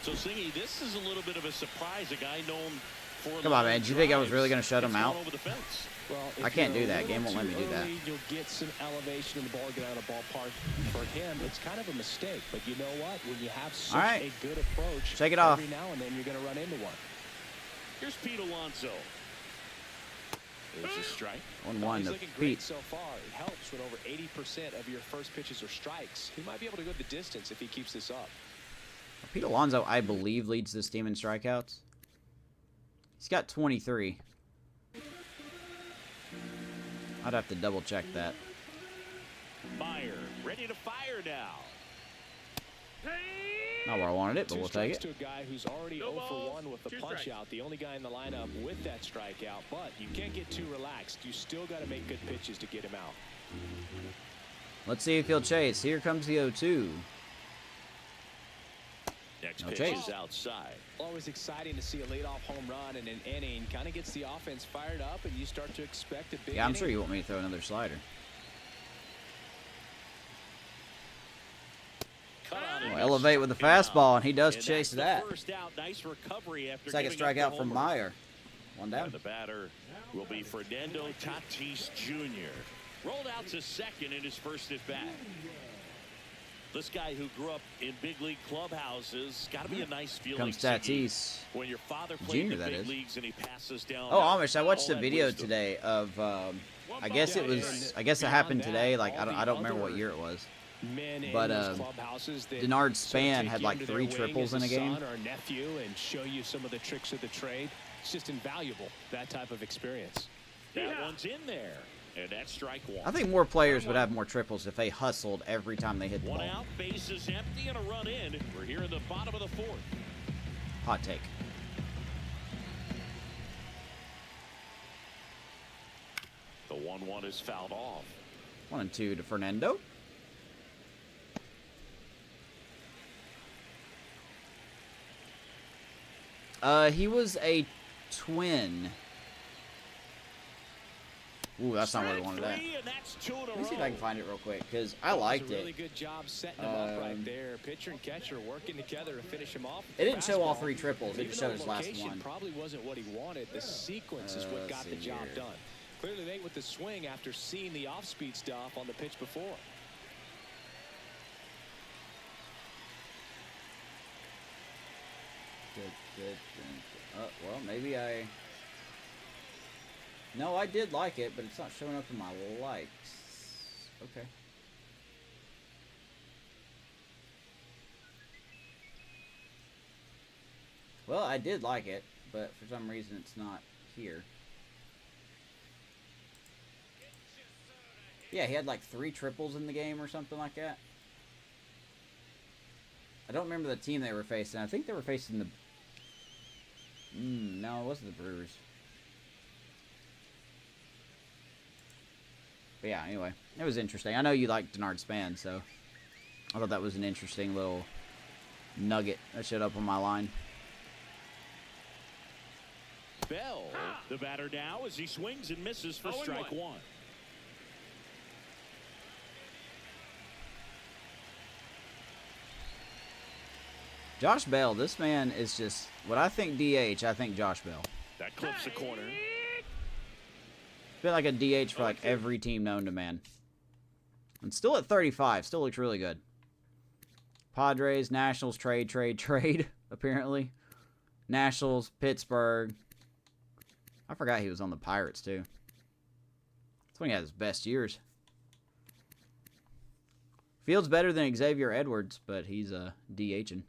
B: So, Singy, this is a little bit of a surprise. A guy known for.
A: Come on, man. Do you think I was really going to shut him out?
B: Over the fence.
C: Well,
A: I can't do that. Game won't let me do that.
C: You'll get some elevation in the ball, get out of the ballpark. For him, it's kind of a mistake. But you know what? When you have such a good approach,
A: shake it off.
C: Every now and then you're going to run into one.
B: Here's Pete Alonso. There's a strike.
A: 1-1 to
C: looking
A: Pete.
C: great so far. It helps when over 80% of your first pitches are strikes. He might be able to go the distance if he keeps this up.
A: Pete Alonso, I believe, leads this team in strikeouts. He's got 23. I'd have to double check that.
B: Fire. Ready to fire now.
A: Not where I wanted it, but we'll take it.
C: To a guy who's already 0 for 1 with the punch out, the only guy in the lineup with that strikeout, but you can't get too relaxed. You still got to make good pitches to get him out.
A: Let's see if he'll chase. Here comes the 0-2.
B: Next
A: No
B: pitch
A: chase.
B: is outside.
C: Always exciting to see a leadoff home run in an inning. Kind of gets the offense fired up, and you start to expect a big
A: Yeah, I'm
C: inning.
A: sure you want me to throw another slider. Well, elevate with the fastball, and he does chase that.
B: First out. Nice recovery after
A: Second
B: giving up the
A: strikeout from
B: homer.
A: Meyer. One down.
B: And the batter will be Fernando Tatis Jr. Rolled out to second in his first at bat. This guy who grew up in big league clubhouses, got to be a nice feeling.
A: Comes Tatis.
B: When your father played in
A: Junior,
B: the
A: that
B: big
A: is.
B: leagues and he passes down.
A: Oh, Amish, I watched
B: all
A: a
B: that
A: video
B: wisdom.
A: today of, I guess it happened today. Like, I don't remember what year it was. But Denard Span had like 3 triples in a game.
C: Son or nephew and show you some of the tricks of the trade. It's just invaluable, that type of experience.
B: That one's in there, and that's strike 1.
A: I think more players would have more triples if they hustled every time they hit the
B: One
A: ball.
B: out, base is empty, and a run in. We're here in the bottom of the 4th.
A: Hot take.
B: The 1-1 is fouled off.
A: 1-2 to Fernando. He was a twin. Ooh, that's not where we wanted that. Let me see if I can find it real quick, because I liked
C: Really
A: it.
C: good job setting him up right there. Pitcher and catcher working together to finish him off.
A: It didn't show all
C: Fastball.
A: 3 triples. It
C: Even
A: just
C: though
A: showed his last
C: location
A: one.
C: Probably wasn't what he wanted. The sequence is what
A: Let's
C: got the
A: see
C: job
A: here.
C: done. Clearly late with the swing after seeing the off-speed stuff on the pitch before.
A: Well, maybe I... No, I did like it, but it's not showing up in my likes. Okay. Well, I did like it, but for some reason it's not here. Yeah, he had like 3 triples in the game or something like that. I don't remember the team they were facing. I think they were facing the... no, it wasn't the Brewers. But yeah, anyway, it was interesting. I know you like Denard Span, so I thought that was an interesting little nugget that showed up on my line.
B: Bell, the batter now, as he swings and misses for strike 1.
A: Josh Bell, this man is just, what I think DH, I think Josh Bell.
B: That clips the corner.
A: It's been like a DH for like every team known to man. And still at 35, still looks really good. Padres, Nationals, trade, apparently. Nationals, Pittsburgh. I forgot he was on the Pirates, too. That's when he had his best years. Fields better than Xavier Edwards, but he's DHing.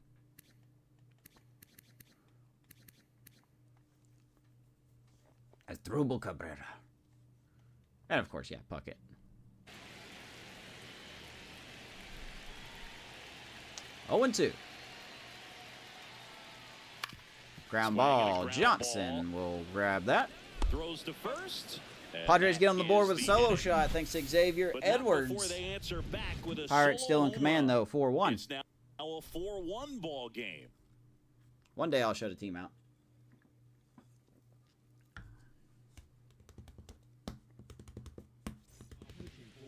A: Asdrubal Cabrera. And, of course, yeah, Puckett. Oh, 0-2. Ground ball. Johnson will grab that.
B: Throws to first.
A: Padres get on the board with a solo shot thanks to Xavier Edwards. Pirates still in command, though, 4-1.
B: It's now a 4-1 ball game.
A: One day I'll shut a team out.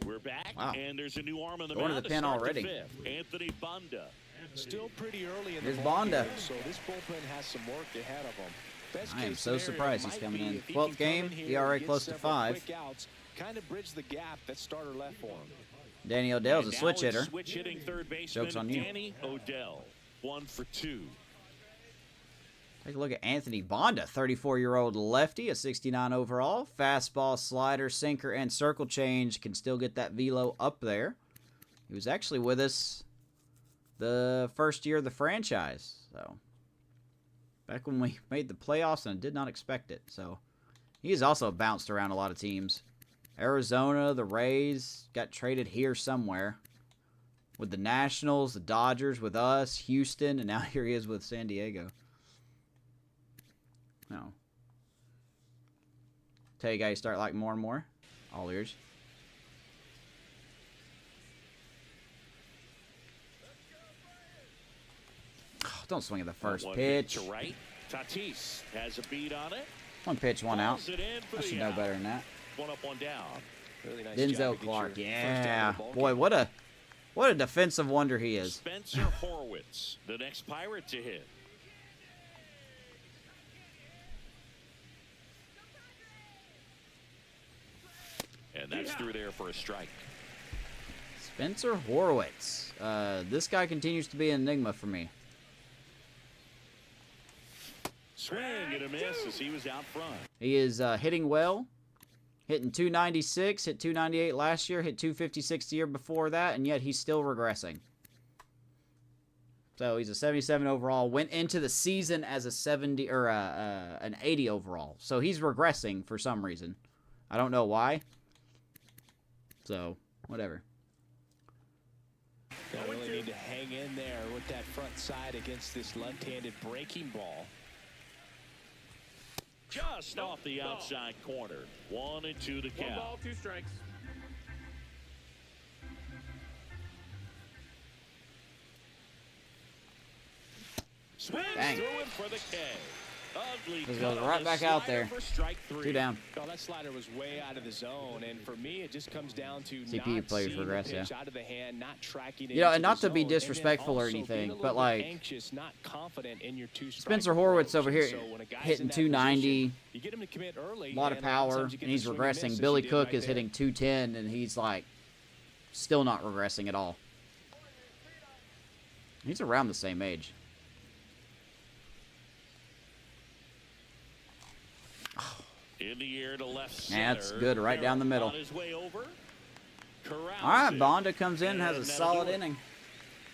B: We're back,
A: Wow.
B: and there's a new arm on the
A: Going to
B: mound
A: the pen
B: start
A: already.
B: fifth. Anthony Banda.
C: Still pretty early in
A: Here's
C: the ball
A: Bonda.
C: game, so this bullpen has some work ahead of them. Best
A: I am
C: case
A: so
C: scenario
A: surprised he's
C: might
A: coming
C: be
A: in.
C: if he
A: 12th
C: can come
A: game,
C: in here
A: ERA
C: and get
A: close to
C: several
A: 5.
C: quick outs, kind of bridge the gap that starter left for him.
A: Danny Odell's a
B: And
A: switch
B: now it's
A: hitter.
B: Switch hitting third baseman
A: Joke's on you.
B: Danny Odell. 1 for 2.
A: Take a look at Anthony Bonda, 34-year-old lefty, a 69 overall. Fastball, slider, sinker, and circle change. Can still get that velo up there. He was actually with us the first year of the franchise. So, back when we made the playoffs and did not expect it. So, he's also bounced around a lot of teams. Arizona, the Rays, got traded here somewhere. With the Nationals, the Dodgers, with us, Houston, and now here he is with San Diego. No. Tell you guys start liking more and more. All ears. Oh, don't swing at the first
B: One
A: pitch.
B: hit to right. Tatis has a beat on it.
A: One pitch, one out.
B: Pulls it in for
A: I
B: the
A: should know
B: out.
A: better than that.
B: One up, one down.
C: Really nice job to
A: Denzel
C: get
A: Clark,
C: your first out
A: yeah.
C: of the ball
A: Boy,
C: game.
A: what a defensive wonder he is.
B: Spencer Horwitz, the next Pirate to hit. And that's through there for a strike.
A: Spencer Horwitz. This guy continues to be an enigma for me.
B: Swing and a miss as he was out front.
A: He is hitting well. Hitting 296, hit 298 last year, hit 256 the year before that, and yet he's still regressing. So he's a 77 overall. Went into the season as a 70 or an 80 overall. So he's regressing for some reason. I don't know why. So whatever.
C: They really need to hang in there with that front side against this left-handed breaking ball.
B: Just off the outside corner. 1-2 to count.
D: 1 ball, 2 strikes.
B: Swings
A: Dang.
B: through it for the K. Ugly
A: This
B: cut
A: goes
B: on
A: right
B: the
A: back out
B: slider
A: there.
B: for strike 3.
A: 2 down.
C: Oh, that slider was way out of the zone, and for me, it just comes down to
A: CPU
C: not
A: players
C: seeing the
A: regress,
C: pitch
A: yeah.
C: out of the hand, not tracking it
A: You know,
C: into
A: and not
C: the
A: to be
C: zone, and then
A: disrespectful or
C: also being
A: anything,
C: a little
A: but,
C: bit
A: like,
C: anxious, not confident in your two-strike
A: Spencer Horwitz
C: approach.
A: over here
C: So when a guy's
A: hitting
C: in that
A: 290,
C: position, you get him to commit early,
A: a lot of
C: and lot
A: power,
C: times you get
A: and
C: the
A: he's
C: swing and miss
A: regressing.
C: as
A: Billy
C: you did
A: Cook
C: right
A: is
C: there.
A: hitting 210, and he's like still not regressing at all. He's around the same age.
B: In the air to left center.
A: Yeah, that's good, right down the middle.
B: On his way over. Corrals
A: All right,
B: it.
A: Bonda comes in and has a
B: And that'll
A: solid
B: do it.
A: inning.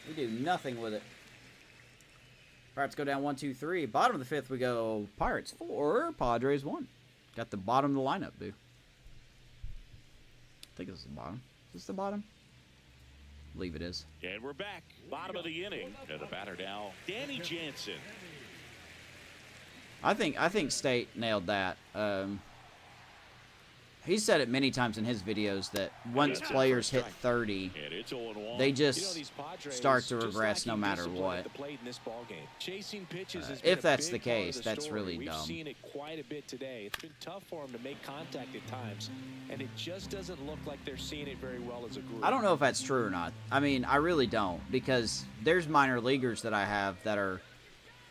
A: We do nothing with it. Pirates go down 1-2-3. Bottom of the 5th, we go Pirates 4, Padres 1. Got the bottom of the lineup, dude. I think this is the bottom. Is this the bottom? I believe it is.
B: And we're back. Bottom of the inning. And the batter now, Danny Jansen.
A: I think State nailed that. He said it many times in his videos that once players hit 30,
B: And it's 0-1.
A: they
C: You know,
A: just
C: these Padres
A: start to
C: just
A: regress no
C: lacking
A: matter
C: discipline
A: what.
C: at the plate in this ballgame. Chasing pitches has
A: if
C: been a
A: that's the
C: big part of
A: case,
C: the
A: that's
C: story.
A: really
C: We've
A: dumb.
C: seen it quite a bit today. It's been tough for them to make contact at times, and it just doesn't look like they're seeing it very well as a group.
A: I don't know if that's true or not. I mean, I really don't, because there's minor leaguers that I have that are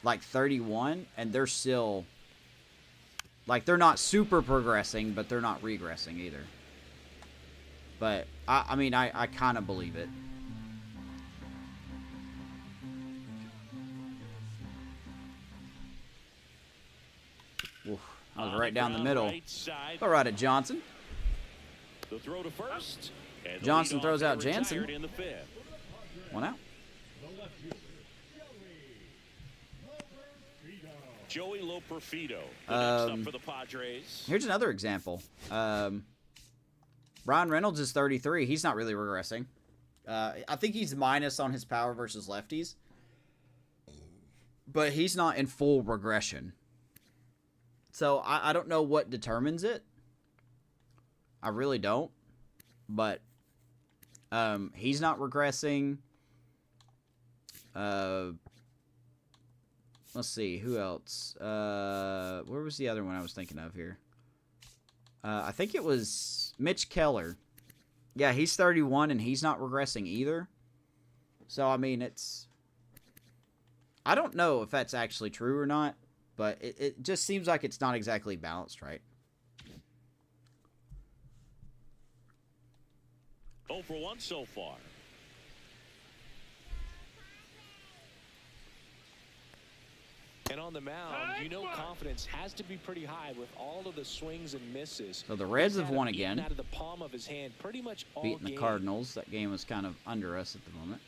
A: like 31, and they're still, like, they're not super progressing, but they're not regressing either. But, I mean, I kind of believe it. Oof, I was right down the middle.
B: Right side.
A: Go right at Johnson.
B: The throw to first. And the
A: Johnson
B: leadoff
A: throws out
B: hitter
A: Jansen.
B: retired in the 5th.
A: 1 out.
B: Joey Loperfido, the next up for the Padres.
A: Here's another example. Brian Reynolds is 33. He's not really regressing. I think he's minus on his power versus lefties. But he's not in full regression. So I don't know what determines it. I really don't. But he's not regressing. Let's see. Who else? Where was the other one I was thinking of here? I think it was Mitch Keller. Yeah, he's 31 and he's not regressing either. So, I mean, it's... I don't know if that's actually true or not, but it just seems like it's not exactly balanced right.
B: 0 for 1 so far.
C: And on the mound, you know confidence has to be pretty high with all of the swings and misses.
A: So the Reds have won again.
C: Out of the palm of his hand pretty much all
A: Beating the
C: game.
A: Cardinals. That game was kind of under us at the moment.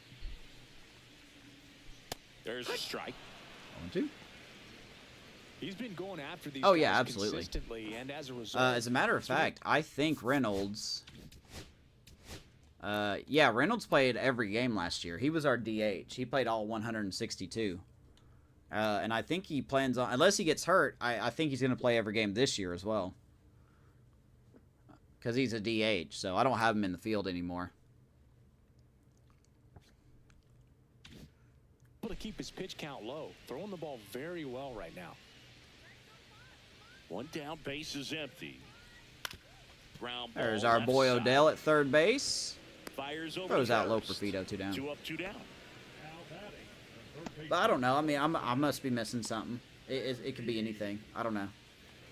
B: There's a strike.
A: 1-2.
C: He's been going after these
A: Oh, yeah,
C: guys
A: absolutely.
C: consistently, and as a result,
A: As a matter of fact, I think Reynolds... yeah, Reynolds played every game last year. He was our DH. He played all 162. And I think he plans on... Unless he gets hurt, I think he's going to play every game this year as well. Because he's a DH, so I don't have him in the field anymore.
C: able to keep his pitch count low, throwing the ball very well right now.
B: One down, base is empty. Ground ball
A: There's our boy
B: left
A: Odell
B: side.
A: at third base.
B: Fires over
A: Throws out low
B: first.
A: for Fito, 2 down.
B: 2 up, 2 down.
A: But I don't know. I mean, I must be missing something. It could be anything. I don't know.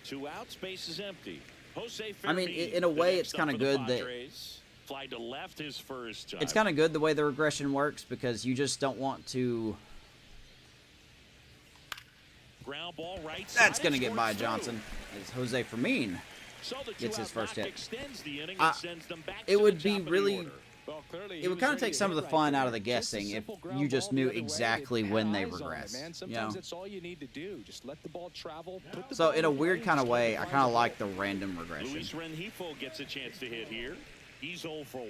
B: 2 outs, base is empty. Jose
A: I mean,
B: Fermin,
A: in a
B: the
A: way,
B: next
A: it's
B: up
A: kind of
B: for the
A: good that
B: Padres. Fly to left his first time.
A: it's kind of good the way the regression works because you just don't want to.
B: Ground ball right
A: That's
B: side,
A: going to
B: it's
A: get by
B: 4-2.
A: Johnson. As Jose Fermin
B: So the
A: gets his first hit.
B: extends the inning and sends them back
A: it
B: to
A: would
B: the
A: be
B: top of the
A: really.
B: order.
C: Well, clearly,
A: It would kind of take some of the fun out of the guessing if you just knew exactly when they regress.
C: Sometimes that's all you need to do. Just let the ball travel. Put the
A: So
C: ball
A: in a
C: in
A: weird
C: range,
A: kind of
C: try
A: way,
C: to
A: I
C: find
A: kind of
C: the
A: like
C: ball.
A: the random regression.
B: Luis Rengifo gets a chance to hit here. He's 0 for 1.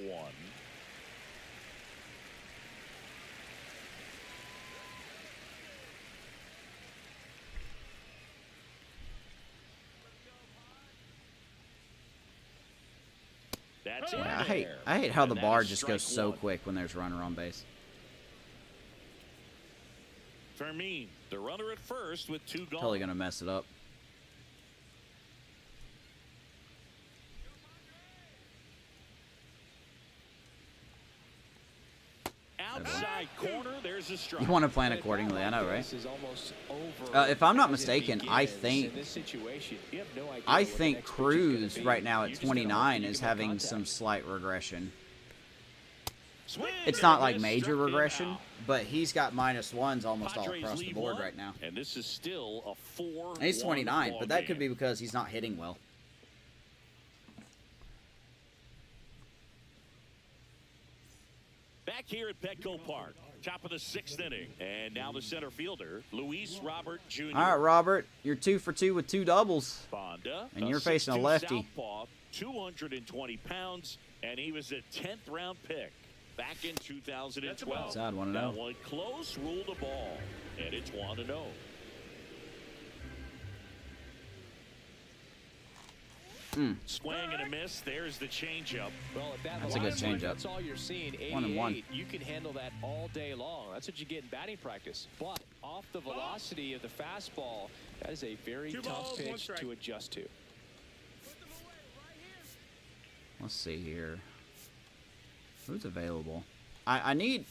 B: That's it.
A: Yeah, I hate how the bar just goes so quick when there's a runner on base.
B: Fermin, the runner at first with 2 gone.
A: Totally gonna mess it up.
B: Outside corner, there's a strike.
A: You want to plan accordingly, I know, right?
C: This is almost over
A: If I'm not
C: as it
A: mistaken, I
C: begins.
A: think
C: In this situation, you have no idea
A: I
C: what the
A: think
C: next pitch is gonna
A: Cruz
C: be.
A: right now
C: You
A: at
C: just gotta hope
A: 29
C: that you
A: is
C: can make
A: having
C: contact.
A: some slight regression.
B: Swing
A: It's
B: and
A: not
B: a
A: like
B: miss,
A: major
B: struck him
A: regression,
B: out.
A: but he's got -1s almost all
B: Padres
A: across the
B: lead
A: board
B: 1,
A: right now.
B: and this is still a 4.
A: And he's 29, but that could be because he's not hitting well.
B: Back here at Petco Park, top of the 6th inning, and now the center fielder, Luis Robert Jr.
A: All right, Robert, you're 2 for 2 with 2 doubles.
B: Bonda,
A: And you're facing a lefty.
B: Southpaw, 220 pounds, and he was a 10th round pick back in 2012.
A: Sad 1-0.
B: Now one close, ruled the ball, and it's 1-0. Swing and a miss. There's the changeup.
C: Well, at that
A: That's a good
C: velocity,
A: changeup.
C: That's all you're seeing.
A: 1-1.
C: 88, you can handle that all day long. That's what you get in batting practice. But off the velocity of the fastball, that is a very tough pitch to adjust to.
A: Let's see here. Who's available? I need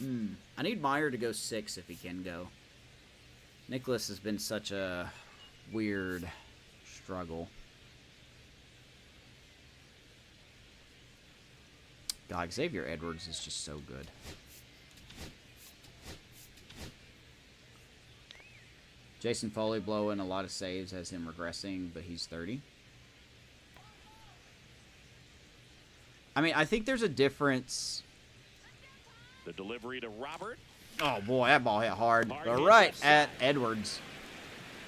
A: Meyer to go 6 if he can go. Nicholas has been such a weird struggle. God, Xavier Edwards is just so good. Jason Foley blowing a lot of saves has him regressing, but he's 30. I mean, I think there's a difference.
B: The delivery to Robert.
A: Oh, boy, that ball hit hard.
B: Hard
A: But
B: hit
A: right
B: left
A: at
B: side.
A: Edwards.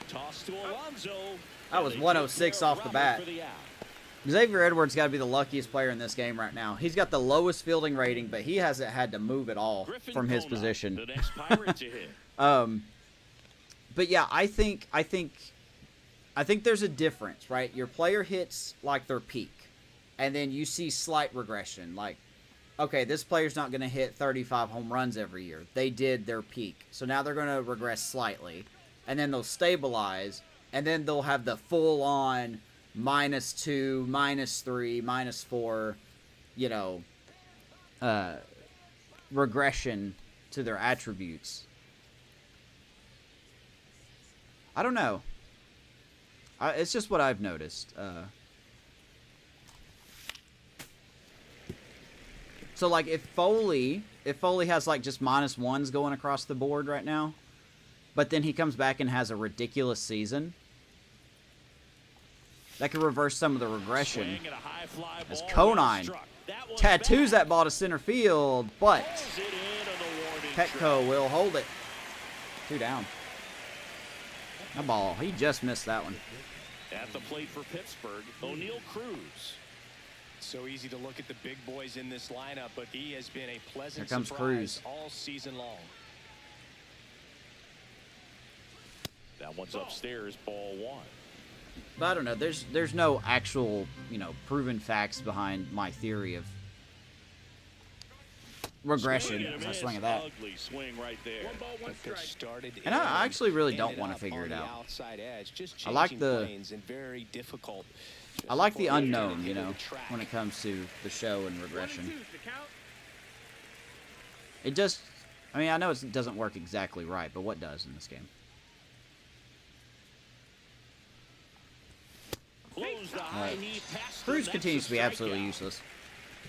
B: Toss to Alonso.
A: That was
B: And they
A: 106
B: take care
A: off
B: of
A: the
B: Robert
A: bat.
B: for the out.
A: Xavier Edwards got to be the luckiest player in this game right now. He's got the lowest fielding rating, but he hasn't had to move at all from his position.
B: The next Pirate to hit.
A: But yeah, I think there's a difference, right? Your player hits like their peak, and then you see slight regression. Like, okay, this player's not going to hit 35 home runs every year. They did their peak, so now they're going to regress slightly, and then they'll stabilize, and then they'll have the full-on -2, -3, -4, you know, regression to their attributes. I don't know. It's just what I've noticed. So, like, if Foley has, like, just -1s going across the board right now, but then he comes back and has a ridiculous season, that could reverse some of the regression. As Conine tattoos that ball to center field, but Petco will hold it. 2 down. That ball, he just missed that one.
B: At the plate for Pittsburgh, O'Neal Cruz.
C: So easy to look at the big boys in this lineup, but he has been a pleasant
A: Here comes
C: surprise
A: Cruz.
C: all season long.
B: That one's upstairs, ball 1.
A: But I don't know. There's no actual, you know, proven facts behind my theory of regression as I swing at that.
B: Ugly swing right there.
A: And I actually really don't want to figure it out. I like the unknown, you know, when it comes to the show and regression. It just, I mean, I know it doesn't work exactly right, but what does in this game? Cruz continues to be absolutely useless.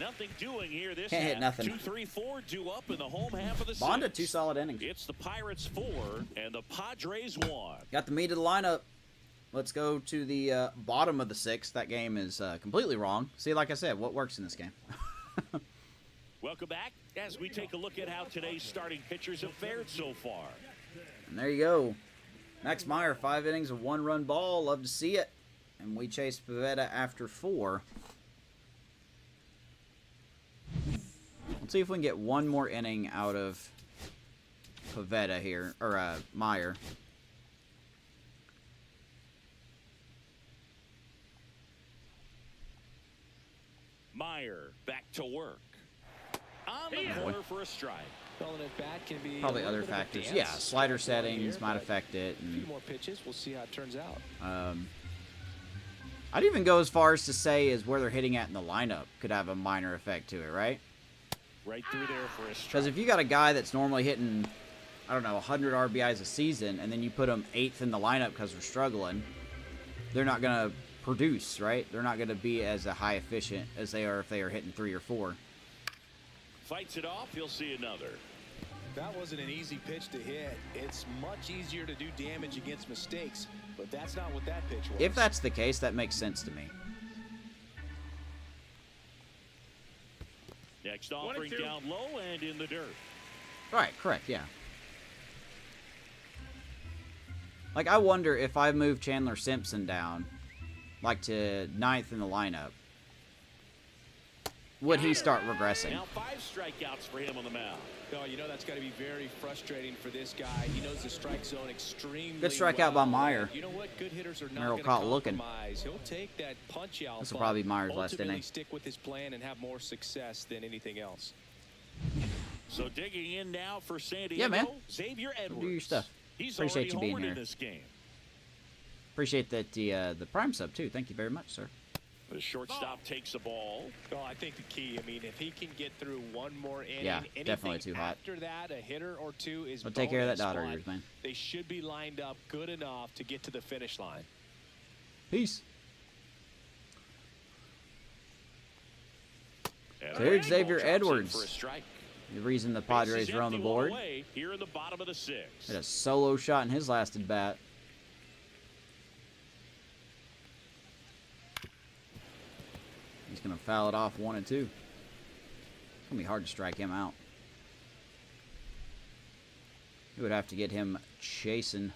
B: Nothing doing here this
A: Can't hit nothing.
B: 2, 3, 4 due up in the home half of the
A: Bonda,
B: 6th.
A: 2 solid innings.
B: It's the Pirates 4 and the Padres 1.
A: Got the meat of the lineup. Let's go to the bottom of the 6th. That game is completely wrong. See, like I said, what works in this game?
B: Welcome back as we take a look at how today's starting pitchers have fared so far.
A: And there you go. Max Meyer, 5 innings, a 1-run ball. Love to see it. And we chase Pivetta after 4. Let's see if we can get one more inning out of Pivetta here, or Meyer.
B: Meyer back to work. On the corner for a strike.
A: Probably other factors. Yeah, slider settings might affect it.
C: A few more pitches. We'll see how it turns out.
A: I'd even go as far as to say is where they're hitting at in the lineup could have a minor effect to it, right?
B: Right through there for a strike.
A: Because if you got a guy that's normally hitting, I don't know, 100 RBIs a season, and then you put them 8th in the lineup because they're struggling, they're not going to produce, right? They're not going to be as a high efficient as they are if they are hitting 3 or 4.
B: Fights it off. He'll see another.
C: That wasn't an easy pitch to hit. It's much easier to do damage against mistakes, but that's not what that pitch was.
A: If that's the case, that makes sense to me.
B: Next offering down low and in the dirt.
A: Right, correct, yeah. Like, I wonder if I move Chandler Simpson down, like to 9th in the lineup, would he start regressing?
B: Now 5 strikeouts for him on the mound.
C: Oh, you know that's got to be very frustrating for this guy. He knows the strike zone extremely
A: Good strikeout by Meyer.
C: You know what? Good hitters are not
A: Merrill
C: going to
A: caught looking.
C: compromise. He'll take that punch out.
A: This will probably be Meyer's last
C: ultimately
A: inning.
C: stick with his plan and have more success than anything else.
B: So digging in now for San Diego.
A: Yeah, man.
B: Xavier Edwards.
A: Do your stuff.
B: He's
A: Appreciate you being
B: already homered
A: here.
B: in this game.
A: Appreciate that the Prime sub, too. Thank you very much, sir.
B: The shortstop takes the ball.
C: Oh, I think the key, I mean, if he can get through one more inning,
A: Yeah,
C: anything
A: definitely too hot.
C: after that, a hitter or two is
A: But take care of that
C: bonus,
A: daughter of
C: but
A: yours, man.
C: They should be lined up good enough to get to the finish line.
A: Peace.
B: And
A: So here's Xavier
B: drops in
A: Edwards.
B: for a strike.
A: The reason the
B: Bases
A: Padres are on the
B: empty, one
A: board.
B: away here in the bottom of the 6th.
A: Had a solo shot in his last at bat. He's going to foul it off 1 and 2. It's going to be hard to strike him out. You would have to get him chasing.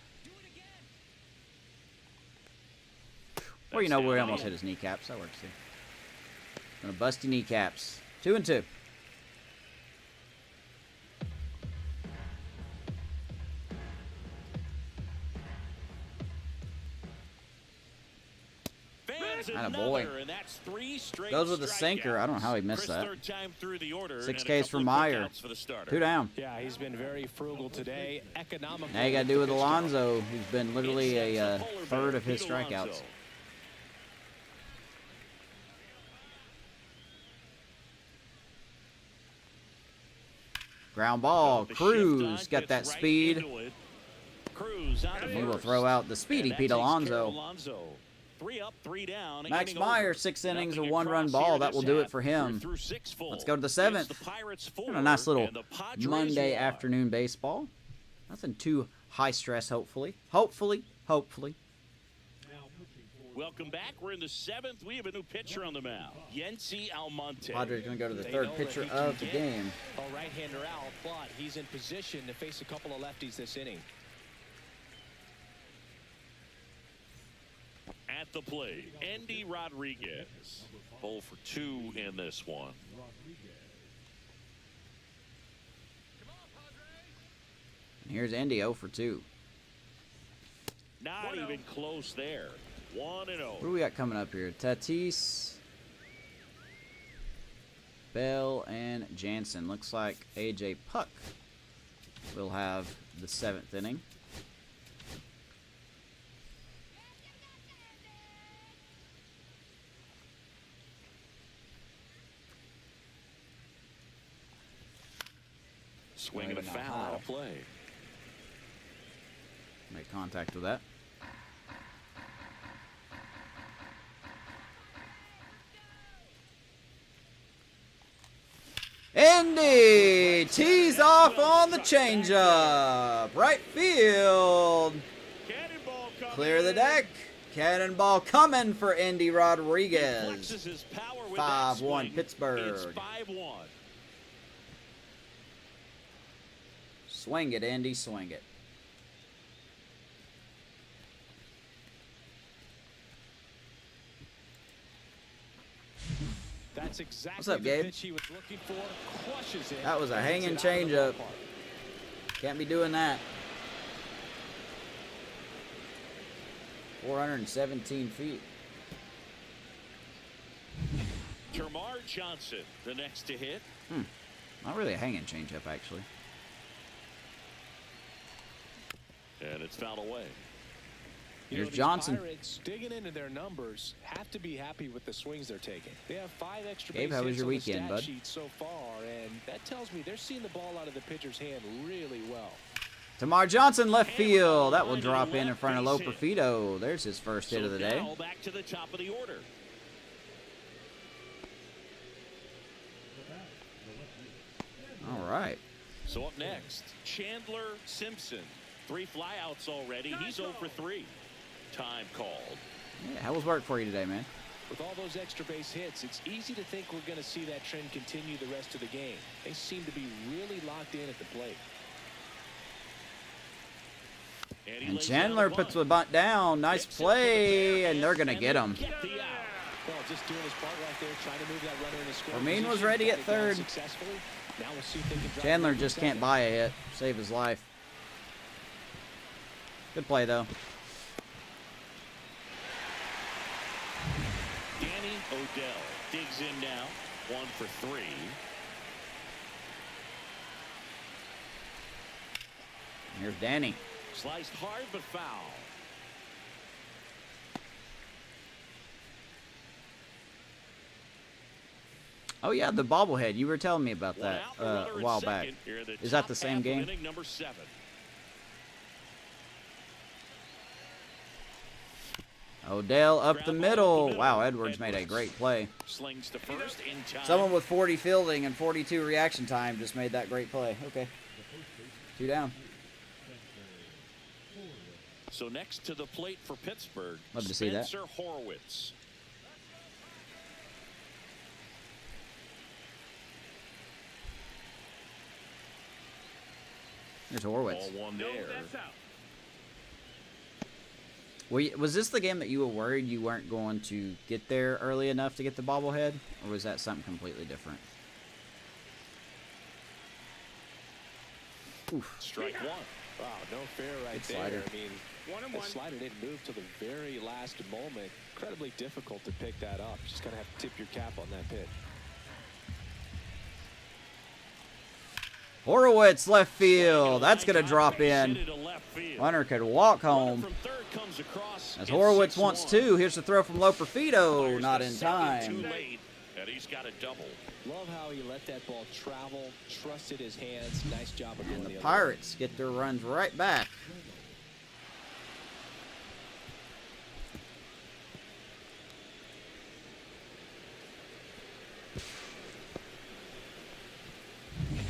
A: Or, you know, where he almost hit his kneecaps. That works too. Gonna bust your kneecaps. 2-2. Attaboy. Goes with the sinker. I don't know how he missed that. 6 Ks for Meyer. 2 down.
C: Yeah, he's been very frugal today. Economical.
A: Now you got to do with Alonso, who's been literally a third of his strikeouts. Ground ball. Cruz got that speed. He will throw out the speedy Pete Alonso.
B: 3 up, 3 down.
A: Max Meyer, 6 innings, a 1-run ball. That will do it for him. Let's go to the 7th. A nice little Monday afternoon baseball. Nothing too high stress, hopefully. Hopefully.
B: Welcome back. We're in the 7th. We have a new pitcher on the mound. Yency Almonte.
A: Padres going to go to the third pitcher of the game.
C: A right-hander out, but he's in position to face a couple of lefties this inning.
B: At the plate, Andy Rodriguez. 0 for 2 in this one.
A: And here's Andy 0 for 2.
B: Not even close there. 1-0.
A: What do we got coming up here? Tatis, Bell, and Jansen. Looks like AJ Puck will have the 7th inning.
B: Swing and a foul out of play.
A: Make contact with that. Andy tees off on the changeup. Right field. Clear the deck. Cannonball coming for Andy Rodriguez. 5-1 Pittsburgh. Swing it, Andy. Swing it.
C: That's exactly
A: What's up, Gabe?
C: the pitch he was looking for. Crushes it.
A: That was a hanging changeup. Can't be doing that. 417 feet.
B: Termarr Johnson, the next to hit.
A: Not really a hanging changeup, actually.
B: And it's fouled away.
A: Here's Johnson.
C: Pirates digging into their numbers have to be happy with the swings they're taking. They have 5 extra
A: Gabe,
C: base
A: how was
C: hits
A: your
C: on the
A: weekend,
C: stat
A: bud?
C: sheet so far, and that tells me they're seeing the ball out of the pitcher's hand really well.
A: Termarr Johnson, left field. That will drop in front of Loperfido. There's his first hit of the day.
B: Now back to the top of the order.
A: All right.
B: So up next, Chandler Simpson. 3 flyouts already. He's 0 for 3. Time called.
A: Yeah, how was work for you today, man?
C: With all those extra base hits, it's easy to think we're going to see that trend continue the rest of the game. They seem to be really locked in at the plate.
A: And Chandler puts the bunt down. Nice play, and they're going to get him.
C: Well, just doing his part right there, trying to move that runner in the score
A: Fermin was
C: position,
A: ready at
C: got it down
A: third.
C: successfully. Now we'll see if they can drive
A: Chandler
C: it
A: just
C: to
A: can't
C: second.
A: buy a hit. Save his life. Good play, though.
B: Danny Odell digs in now. 1 for 3.
A: Here's Danny.
B: Sliced hard but foul.
A: Oh, yeah, the bobblehead. You were telling me about that a while back. Is that the same game?
B: Inning number 7.
A: Odell up the middle. Wow, Edwards made a great play.
B: Slings to first in time.
A: Someone with 40 fielding and 42 reaction time just made that great play. Okay. 2 down.
B: So next to the plate for Pittsburgh,
A: Love to see that.
B: Spencer Horwitz.
A: Here's Horwitz.
B: Ball 1 there.
A: Was this the game that you were worried you weren't going to get there early enough to get the bobblehead? Or was that something completely different? Oof.
B: Strike one.
C: Wow, no fair right
A: Good
C: there.
A: slider.
C: I mean, the slider didn't move till the very last moment. Incredibly difficult to pick that up. Just going to have to tip your cap on that pitch.
A: Horowitz, left field. That's going to drop in. Runner could walk home. As Horowitz wants to. Here's the throw from Loperfido. Not in time.
B: And he's got a double.
C: Love how he let that ball travel, trusted his hands. Nice job of going
A: And the
C: the other
A: Pirates get their runs right back.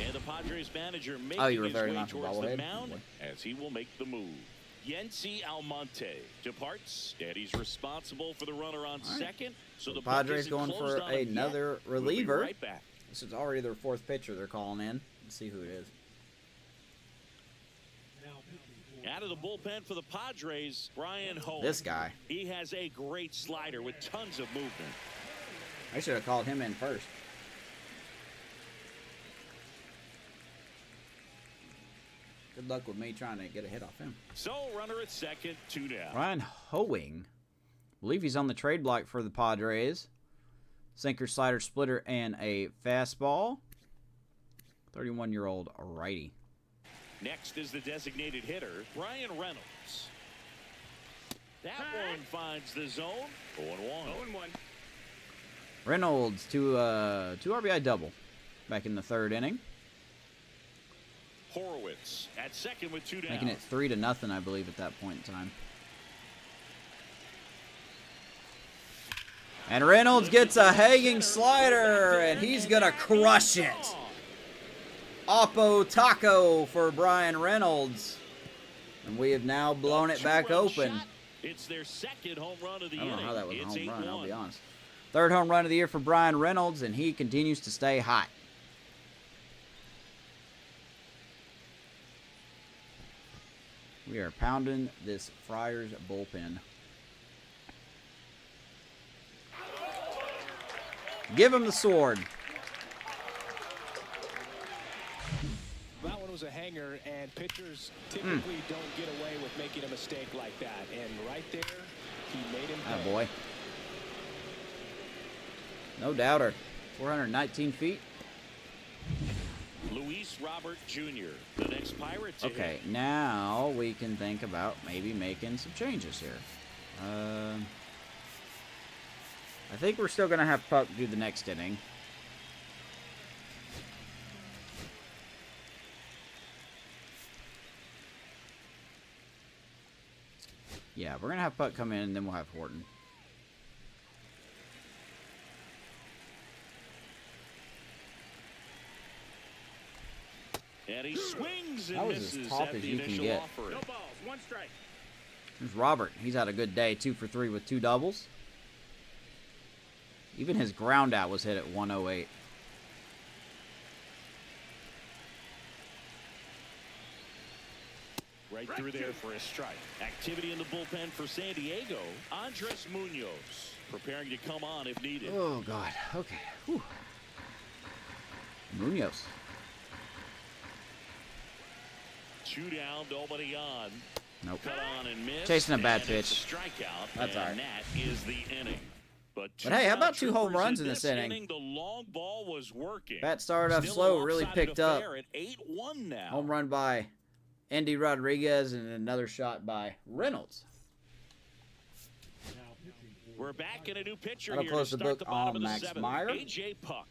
B: And the Padres manager making
A: Oh, you
B: his
A: reverted
B: way
A: off the
B: towards the
A: bobblehead?
B: mound as he will make the move. Yency Almonte departs, and he's responsible for the runner on second. So the
A: Padres going for another reliever.
B: We'll be right back.
A: This is already their fourth pitcher they're calling in. Let's see who it is.
B: Out of the bullpen for the Padres, Brian Holt.
A: This guy.
B: He has a great slider with tons of movement.
A: I should have called him in first. Good luck with me trying to get a hit off him.
B: So, runner at second, 2 down.
A: Ryan Hoeing. I believe he's on the trade block for the Padres. Sinker, slider, splitter, and a fastball. 31-year-old righty.
B: Next is the designated hitter, Brian Reynolds. That one finds the zone. 0-1.
C: 0-1.
A: Reynolds two RBI double back in the third inning.
B: Horowitz at second with 2 down.
A: Making it 3-0, I believe, at that point in time. And Reynolds gets a hanging slider, and he's going to crush it. Oppo Taco for Brian Reynolds. And we have now blown it back open.
B: It's their second home run of the
A: I don't
B: inning.
A: know how that was a
B: It's
A: home run,
B: 8-1.
A: I'll be honest. Third home run of the year for Brian Reynolds, and he continues to stay hot. We are pounding this Friars bullpen. Give him the sword.
C: That one was a hanger, and pitchers typically don't get away with making a mistake like that. And right there, he made him pay.
A: Boy. No doubter. 419 feet.
B: Luis Robert Jr., the next Pirate to
A: Okay,
B: hit.
A: now we can think about maybe making some changes here. I think we're still going to have Puck do the next inning. Yeah, we're going to have Puck come in, and then we'll have Horton.
B: And he swings and
A: That was as
B: misses
A: top
B: at
A: as
B: the
A: you can
B: initial
A: get.
B: offering.
C: No balls, 1 strike.
A: There's Robert. He's had a good day. 2 for 3 with 2 doubles. Even his ground out was hit at 108.
B: Right through there for a strike. Activity in the bullpen for San Diego. Andres Munoz preparing to come on if needed.
A: Oh, God. Okay. Whew. Munoz.
B: 2 down, nobody on.
A: Nope.
B: Cut on and miss.
A: Chasing a bad
B: and it's
A: pitch.
B: a strikeout.
A: That's all right.
B: And that is the inning. But
A: hey, how about 2 home
B: troopers
A: runs in this inning?
B: The long ball was working.
A: Bat started off
B: Still
A: slow,
B: a
A: really
B: lopsided
A: picked up.
B: affair at 8-1 now.
A: Home run by Andy Rodriguez and another shot by Reynolds.
B: We're back in a new pitcher
A: That'll
B: here
A: close
B: to
A: the
B: start
A: book
B: the bottom
A: on
B: of the
A: Max
B: 7th.
A: Meyer.
B: AJ Puck.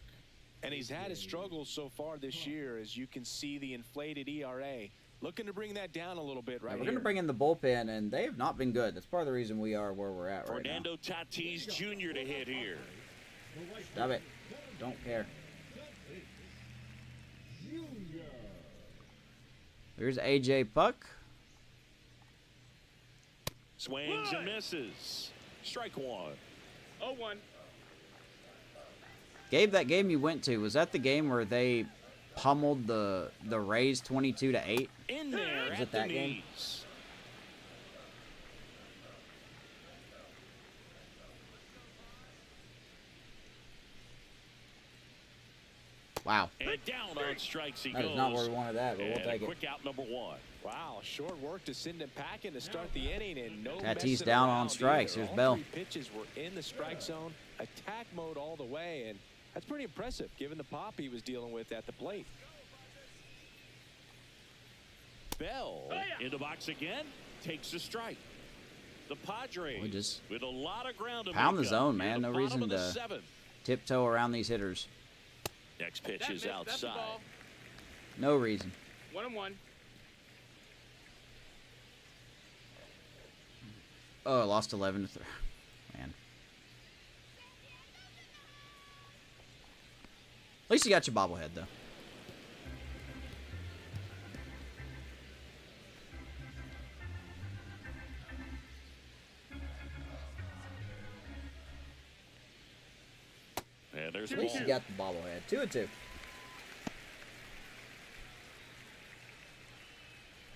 C: And he's had his struggles so far this year, as you can see the inflated ERA. Looking to bring that down a little bit right
A: We're
C: here.
A: going to bring in the bullpen, and they have not been good. That's part of the reason we are where we're at right now.
B: Fernando Tatis Jr. to hit here.
A: Stop it. Don't care. Here's AJ Puck.
B: Swings and misses. Strike 1.
C: 0-1.
A: Gabe, that game you went to, was that the game where they pummeled the Rays 22-8?
B: In there
A: Was
B: at
A: it
B: the
A: that game?
B: knees.
A: Wow.
B: And down on strikes he
A: That
B: goes.
A: is not where we wanted that, but we'll
B: And
A: take it.
B: quick out number 1.
C: Wow, short work to send him packing to start the inning, and no
A: Tatis
C: messing
A: down
C: around
A: on strikes.
C: either.
A: Here's
C: All
A: Bell.
C: 3 pitches were in the strike zone, attack mode all the way, and that's pretty impressive given the pop he was dealing with at the plate.
B: Bell in the box again, takes a strike. The Padres
A: We just
B: with a lot of ground to
A: pound the
B: make up
A: zone,
B: near
A: man.
B: the
A: No
B: bottom
A: reason
B: of the
A: to
B: 7th.
A: tiptoe around these hitters.
B: Next pitch is outside.
A: No reason.
D: 1-1.
A: Oh, I lost 11 to 3. Man. At least you got your bobblehead, though.
B: And there's
A: At
B: a
A: least
B: ball.
A: you got the bobblehead. 2-2.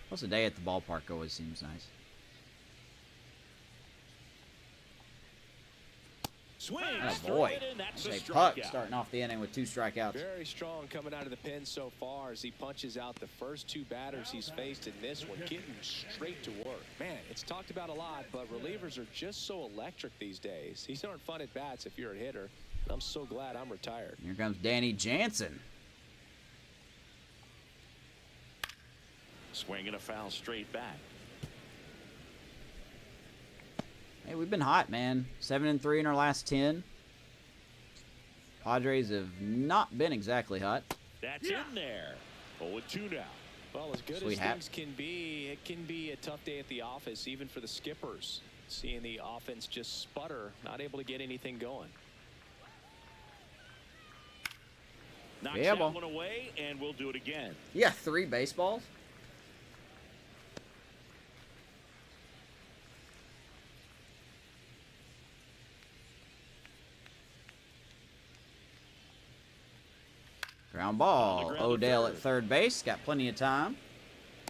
A: Plus, a day at the ballpark always seems nice.
B: Swing,
A: Oh,
B: straight
A: boy.
B: in, that's a
A: Jay Puck
B: strikeout.
A: starting off the inning with 2 strikeouts.
C: Very strong coming out of the pen so far as he punches out the first 2 batters he's faced in this one, getting straight to work. Man, it's talked about a lot, but relievers are just so electric these days. These aren't fun at bats if you're a hitter. I'm so glad I'm retired.
A: Here comes Danny Jansen.
B: Swinging a foul straight back.
A: Hey, we've been hot, man. 7-3 in our last 10. Padres have not been exactly hot.
B: That's in there. 0-2 now.
C: Well, as good
A: Sweet
C: as
A: hat.
C: things can be, it can be a tough day at the office, even for the skippers. Seeing the offense just sputter, not able to get anything going.
B: Knocks
A: Yeah,
B: that
A: ball.
B: one away, and we'll do it again.
A: You got 3 baseballs? Ground ball.
B: ground to
A: Odell
B: third.
A: at third base. Got plenty of time.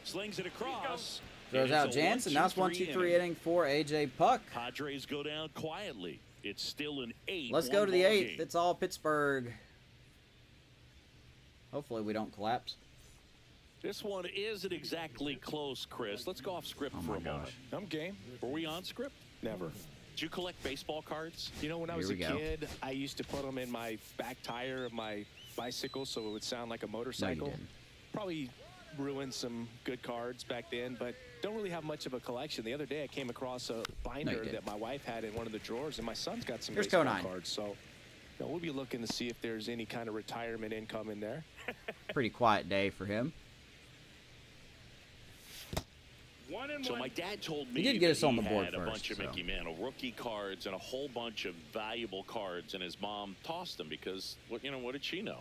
B: Slings it across.
A: Throws
B: And
A: out
B: it's a
A: Jansen. Now it's 1-2-3
B: inning.
A: inning for A.J. Puck.
B: Padres go down quietly. It's still an 8.
A: Let's go to the 8th. It's all Pittsburgh. Hopefully we don't collapse.
B: This one isn't exactly close, Chris. Let's go off script
A: Oh
B: for
A: my
B: a moment.
A: gosh.
C: I'm game.
B: Were we on script?
C: Never.
B: Did you collect baseball cards?
C: You know, when I
A: Here
C: was a
A: we go.
C: kid, I used to put them in my back tire of my bicycle so it would sound like a motorcycle.
A: didn't.
C: Probably ruined some good cards back then, but don't really have much of a collection. The other day I came across a binder
A: didn't.
C: that my wife had in one of the drawers, and my son's got some
A: Here's
C: baseball
A: Conine.
C: cards. So you know, we'll be looking to see if there's any kind of retirement income in there.
A: Pretty quiet day for him.
D: 1-1.
B: So my dad told me
A: He did get us
B: that
A: on the
B: he
A: board
B: had a
A: first,
B: bunch of
A: so.
B: Mickey Mantle rookie cards and a whole bunch of valuable cards, and his mom tossed them because, what did she know?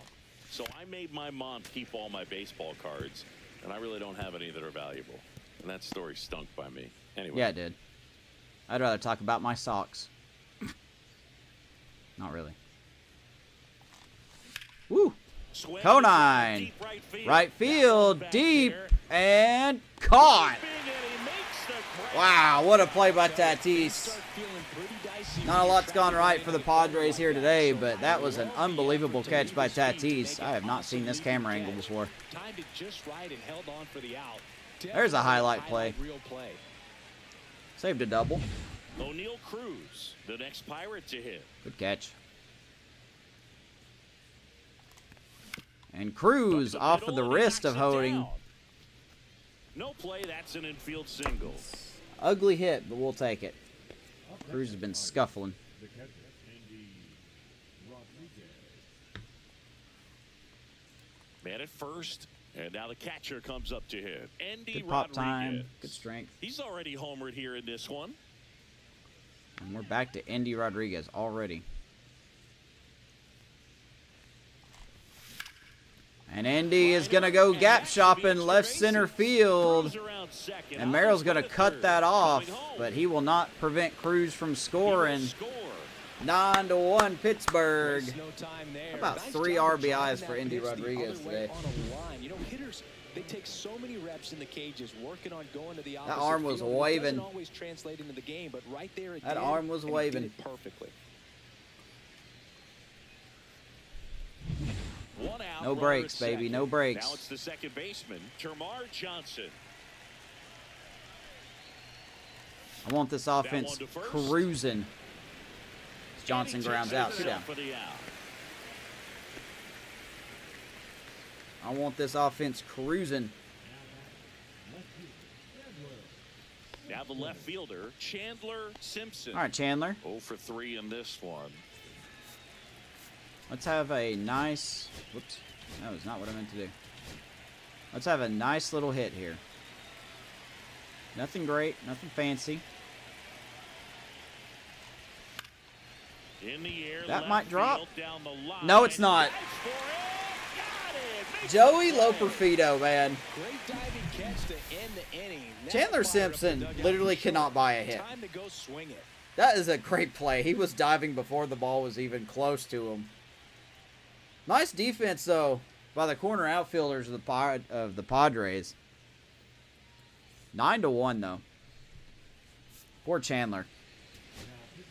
B: So I made my mom keep all my baseball cards, and I really don't have any that are valuable. And that story stunk by me. Anyway.
A: Yeah, it did. I'd rather talk about my socks. Not really. Woo!
B: Swing
A: Conine.
B: deep right field.
A: Right field,
B: That one's back
A: deep,
B: there.
A: and caught.
B: Leaping, and he makes the grab.
A: Wow, what a play by Tatis.
C: Start feeling pretty dicey
A: Not a
C: when
A: lot's
C: you're
A: gone
C: tracking
A: right
C: in
A: for the
C: the bottom
A: Padres here
C: right
A: today,
C: back.
A: but
C: So
A: that was an
C: all the
A: unbelievable
C: effort to
A: catch
C: leave
A: by
C: his feet to
A: Tatis.
C: make
A: I
C: an
A: have not seen this
C: absolutely
A: camera angle
C: catch.
A: before.
C: Timed it just right and held on for the out.
A: There's a
C: Definitely
A: highlight play.
C: Real play.
A: Saved a double.
B: O'Neal Cruz, the next Pirate to hit.
A: Good catch. And Cruz
B: Up
A: off
B: middle,
A: of the
B: and he
A: wrist of
B: knocks it
A: Hoding.
B: down. No play, that's an infield single.
A: Ugly hit, but we'll take it. Cruz has been scuffling.
B: Man at first, and now the catcher comes up to hit. Andy
A: Good pop
B: Rodriguez.
A: time. Good strength.
B: He's already homered here in this one.
A: And we're back to Andy Rodriguez already. And Andy is going to go gap shopping left center field.
B: Cruz around second.
A: And Merrill's going to
B: Out
A: cut
B: third.
A: that off,
B: Going home.
A: but he will not prevent Cruz from
B: He will
A: scoring.
B: score.
A: 9-1 Pittsburgh.
C: Waste no time there.
A: How about
C: Nice
A: 3
C: job of
A: RBIs
C: driving
A: for
C: that
A: Andy
C: pitch the
A: Rodriguez
C: other way
A: today?
C: on a line. You know, hitters, they take so many reps in the cages working on going to the opposite
A: arm was
C: field. It
A: waving.
C: doesn't always translate into the game, but right there it
A: That
C: did,
A: arm was
C: and he
A: waving.
C: did it perfectly.
B: One out.
A: No breaks, baby. No breaks.
B: Now it's the second baseman, Termarr Johnson.
A: I want this offense cruising. Johnson grounds out. 2 down. I want this offense cruising.
B: Now the left fielder, Chandler Simpson.
A: All right, Chandler.
B: 0 for 3 in this one.
A: Let's have a nice... Whoops. That was not what I meant to do. Let's have a nice little hit here. Nothing great. Nothing fancy.
B: In the air,
A: that might drop.
B: Down the line.
A: No, it's not. Joey Loperfido, man.
C: Great diving catch to end the inning.
A: Chandler Simpson literally cannot buy a hit.
C: Time to go swing it.
A: That is a great play. He was diving before the ball was even close to him. Nice defense, though, by the corner outfielders of the Padres. 9-1, though. Poor Chandler.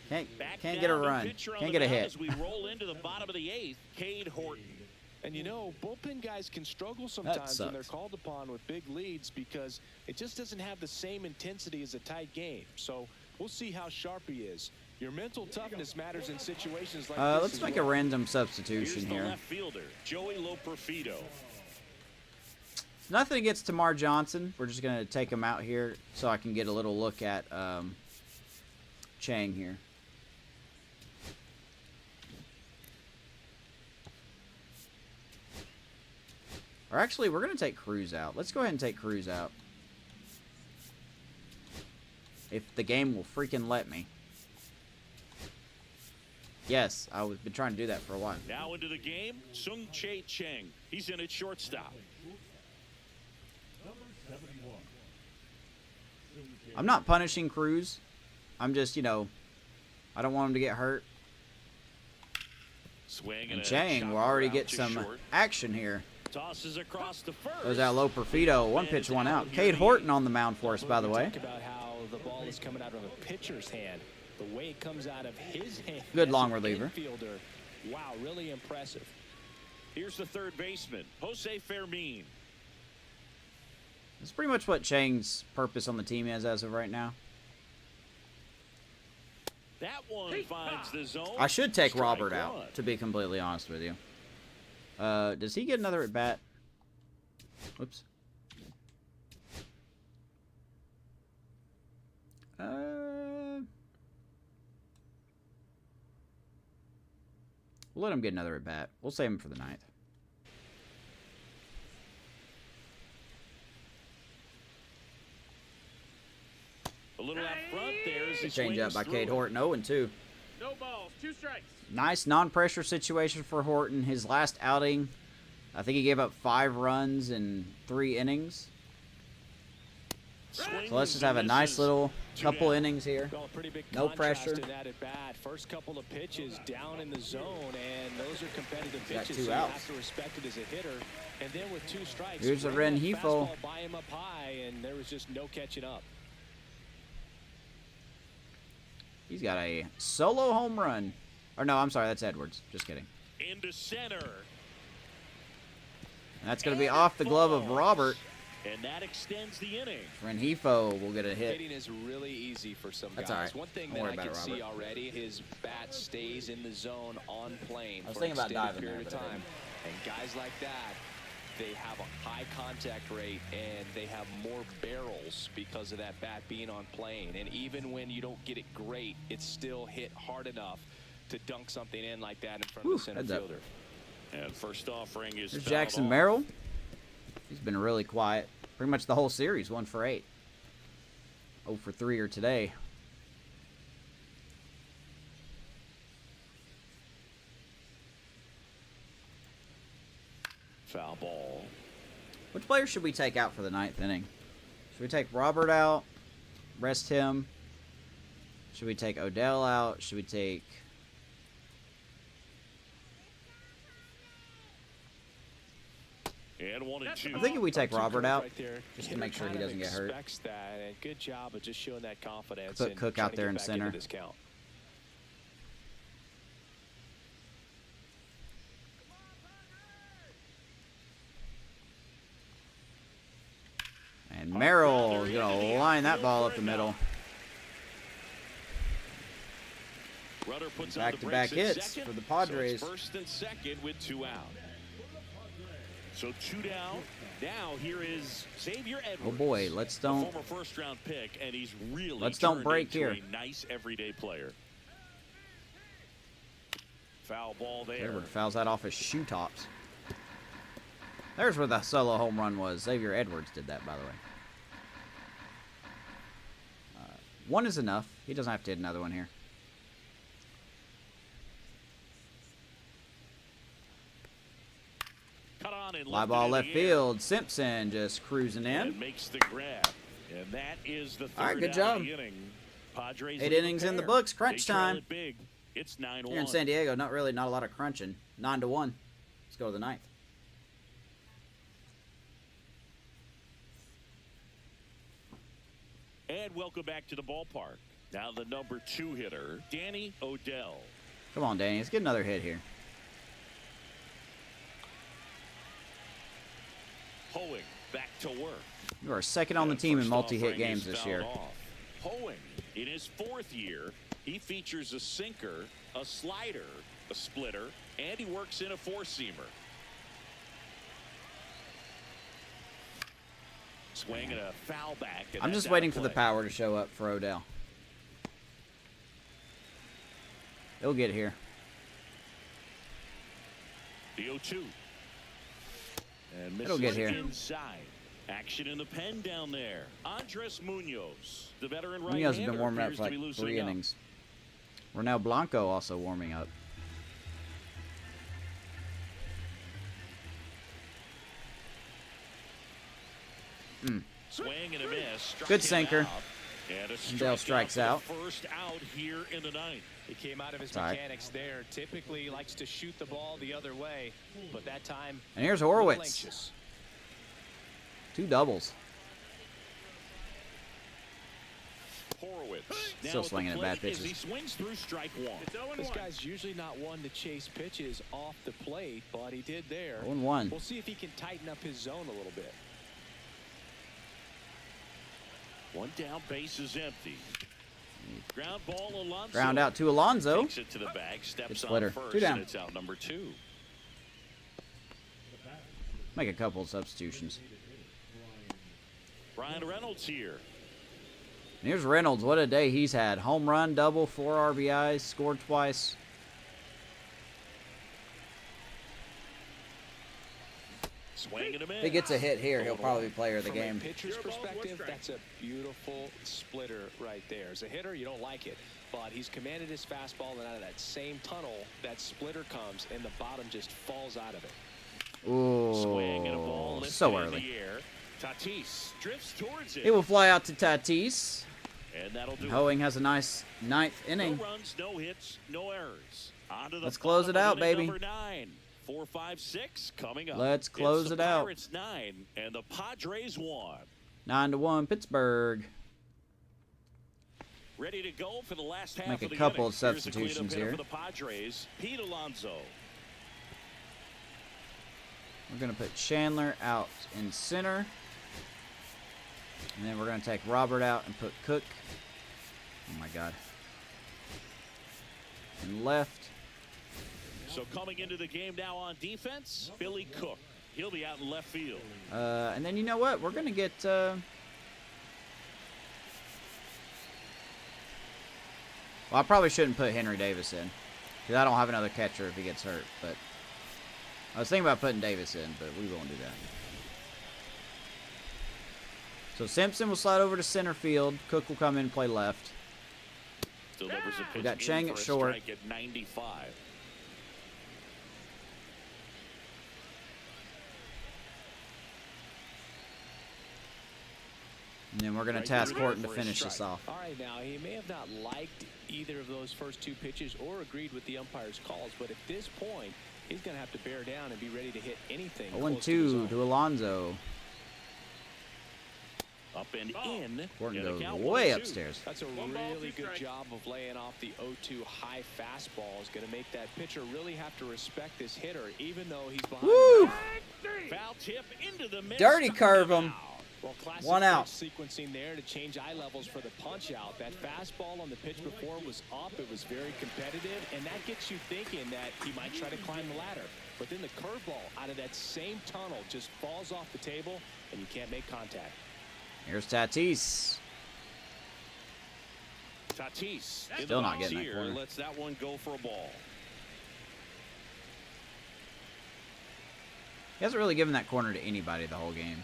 A: Can't get a run. Can't get a hit.
B: As we roll into the bottom of the 8th, Cade Horton.
C: And you know, bullpen guys can struggle sometimes when they're called upon with big leads because it just doesn't have the same intensity as a tight game. So we'll see how sharp he is. Your mental toughness matters in situations like this.
A: Let's make a random substitution
B: Here's
A: here.
B: The left fielder, Joey Loperfido.
A: Nothing against Termarr Johnson. We're just going to take him out here so I can get a little look at Chang here. Or actually, we're going to take Cruz out. Let's go ahead and take Cruz out. If the game will freaking let me. Yes, I've been trying to do that for a while.
B: Now into the game, Sung-Chae Chang. He's in at shortstop.
A: I'm not punishing Cruz. I'm just, you know, I don't want him to get hurt.
B: Swing
A: and Chang will already get some action here.
B: Tosses across the first.
A: Goes out Loperfido. 1 pitch, 1 out. Cade Horton on the mound for us, by the way.
C: Talk about how the ball is coming out of a pitcher's hand. The way it comes out of his hand.
A: Good long reliever.
C: Infielder. Wow, really impressive.
B: Here's the third baseman, Jose Fermin.
A: That's pretty much what Chang's purpose on the team is as of right now.
B: That one finds the zone.
A: I should take Robert out, to be completely honest with you. Does he get another at bat? Whoops. We'll let him get another at bat. We'll save him for the 9th.
B: A little out front there is
A: Good change up by Cade Horton. 0-2.
D: No balls, 2 strikes.
A: Nice non-pressure situation for Horton. His last outing, I think he gave up 5 runs in 3 innings. So let's just have a nice little couple innings here.
C: Well, pretty big
A: no pressure.
C: In that at bat. First couple of pitches down in the zone, and those are competitive pitches.
A: 2
C: so
A: outs.
C: you have to respect it as a hitter. And then with 2 strikes,
A: here's a Rengifo.
C: By him up high, and there was just no catching up.
A: He's got a solo home run. Or no, I'm sorry, that's Edwards. Just kidding.
B: Into center.
A: And that's going to be off the glove of Robert.
B: And that extends the inning.
A: Rengifo will get a hit.
C: Hitting is really easy for some
A: That's
C: guys.
A: all right.
C: One thing
A: Don't
C: that
A: worry
C: I
A: about
C: can
A: it,
C: see
A: Robert.
C: already, his bat stays in the zone on plane
A: I was
C: for an
A: thinking about
C: extended
A: diving
C: period
A: there,
C: of
A: but I
C: time. And guys like that, they have a high contact rate and they have more barrels because of that bat being on plane. And even when you don't get it great, it's still hit hard enough to dunk something in like that in front of the center fielder.
B: And first offering is
A: There's Jackson Merrill. He's been really quiet. Pretty much the whole series, 1 for 8. 0 for 3 today.
B: Foul ball.
A: Which player should we take out for the 9th inning? Should we take Robert out? Rest him? Should we take Odell out? Should we take...
B: And 1 and 2.
A: I'm thinking we take Robert out,
C: Right there.
A: just to make sure he doesn't get hurt.
C: Expects that, and good job of just showing that confidence.
A: Put
C: and
A: Cook
C: trying
A: out
C: to
A: there
C: get
A: in
C: back
A: center.
C: into this count.
A: Merrill is going to line that ball up the middle. Back-to-back hits for the Padres.
B: So first and second with 2 out. So 2 down. Now here is Xavier Edwards.
A: Oh boy, let's don't.
B: A former first-round pick, and he's really
A: let's don't break
B: into
A: here.
B: A nice everyday player. Foul ball there.
A: Edward fouls that off his shoe tops. There's where the solo home run was. Xavier Edwards did that, by the way. 1 is enough. He doesn't have to hit another one here. Fly ball left field. Simpson just cruising in.
B: And makes the grab. And that is the third.
A: All right, good job.
B: Inning. Padres
A: 8 innings in the books. Crunch time.
B: Big. It's 9-1.
A: Here in San Diego, not a lot of crunching. 9-1. Let's go to the 9th.
B: And welcome back to the ballpark. Now the number 2 hitter, Danny Odell.
A: Come on, Danny. Let's get another hit here.
B: Hoeing back to work.
A: You are second on the team in multi-hit games this year.
B: Hoeing, in his 4th year, he features a sinker, a slider, a splitter, and he works in a 4-seamer. Swing and a foul back.
A: I'm just waiting for the power to show up for Odell. He'll get here.
B: The 0-2. And
A: it'll get here.
B: Inside. Action in the pen down there. Andres Munoz, the veteran right-hander,
A: Munoz has been warming up for like 3 innings. Ronel Blanco also warming up.
B: Swing and a miss.
A: Good sinker.
B: And
A: Dale strikes out.
B: First out here in the 9th.
C: He came out of his mechanics there. Typically likes to shoot the ball the other way, but that time.
A: And here's Horwitz. 2 doubles.
B: Horowitz
A: Still swinging at bad pitches.
B: He swings through strike 1.
C: This guy's usually not one to chase pitches off the plate, but he did there.
A: 1-1.
C: We'll see if he can tighten up his zone a little bit.
B: 1 down, base is empty. Ground ball, Alonso.
A: Ground out to Alonso.
B: Takes it to the bag, steps
A: splitter.
B: on first,
A: 2 down.
B: and it's out number 2.
A: Make a couple of substitutions.
B: Brian Reynolds here.
A: And here's Reynolds. What a day he's had. Home run, double, 4 RBIs, scored twice.
B: Swing and a miss.
A: If he gets a hit here, he'll probably be player of the game.
C: From a pitcher's perspective, that's a beautiful splitter right there. As a hitter, you don't like it, but he's commanded his fastball, and out of that same tunnel, that splitter comes, and the bottom just falls out of it.
A: Ooh,
B: Swing and a ball
A: so early.
B: in the air. Tatis drifts towards it.
A: It will fly out to Tatis.
B: And that'll do
A: Hoeing has a nice 9th inning.
B: No runs, no hits, no errors. On to the
A: Let's close it out, baby.
B: Number 9. 4, 5, 6 coming up.
A: Let's close it out.
B: It's 9 and the Padres 1.
A: 9-1 Pittsburgh.
B: Ready to go for the last half
A: Make
B: of the
A: a couple
B: inning.
A: of substitutions here.
B: For the Padres, Pete Alonso.
A: We're going to put Chandler out in center. And then we're going to take Robert out and put Cook. Oh, my God. And left.
B: So coming into the game now on defense, Billy Cook. He'll be out in left field.
A: And then you know what? We're going to get... Well, I probably shouldn't put Henry Davis in. Because I don't have another catcher if he gets hurt. But I was thinking about putting Davis in, but we won't do that. So Simpson will slide over to center field. Cook will come in and play left.
B: Delivers a pitch.
A: We got Chang at short.
B: Strike at 95.
A: And then we're going to task Horton to finish this off.
C: All right, now, he may have not liked either of those first 2 pitches or agreed with the umpire's calls, but at this point, he's going to have to bear down and be ready to hit anything.
A: 0-2 to Alonso.
B: Up and in.
A: Horton goes way upstairs.
C: That's a really good job of laying off the 0-2 high fastball. Is going to make that pitcher really have to respect this hitter, even though he's behind.
A: Woo!
B: Foul tip into the middle.
A: Dirty curve him.
C: Well, classic
A: One out.
C: pitch sequencing there to change eye levels for the punch out. That fastball on the pitch before was up. It was very competitive, and that gets you thinking that he might try to climb the ladder. But then the curveball out of that same tunnel just falls off the table, and you can't make contact.
A: Here's Tatis.
B: Tatis
A: Still not getting that
B: here.
A: corner.
B: Lets that one go for a ball.
A: He hasn't really given that corner to anybody the whole game.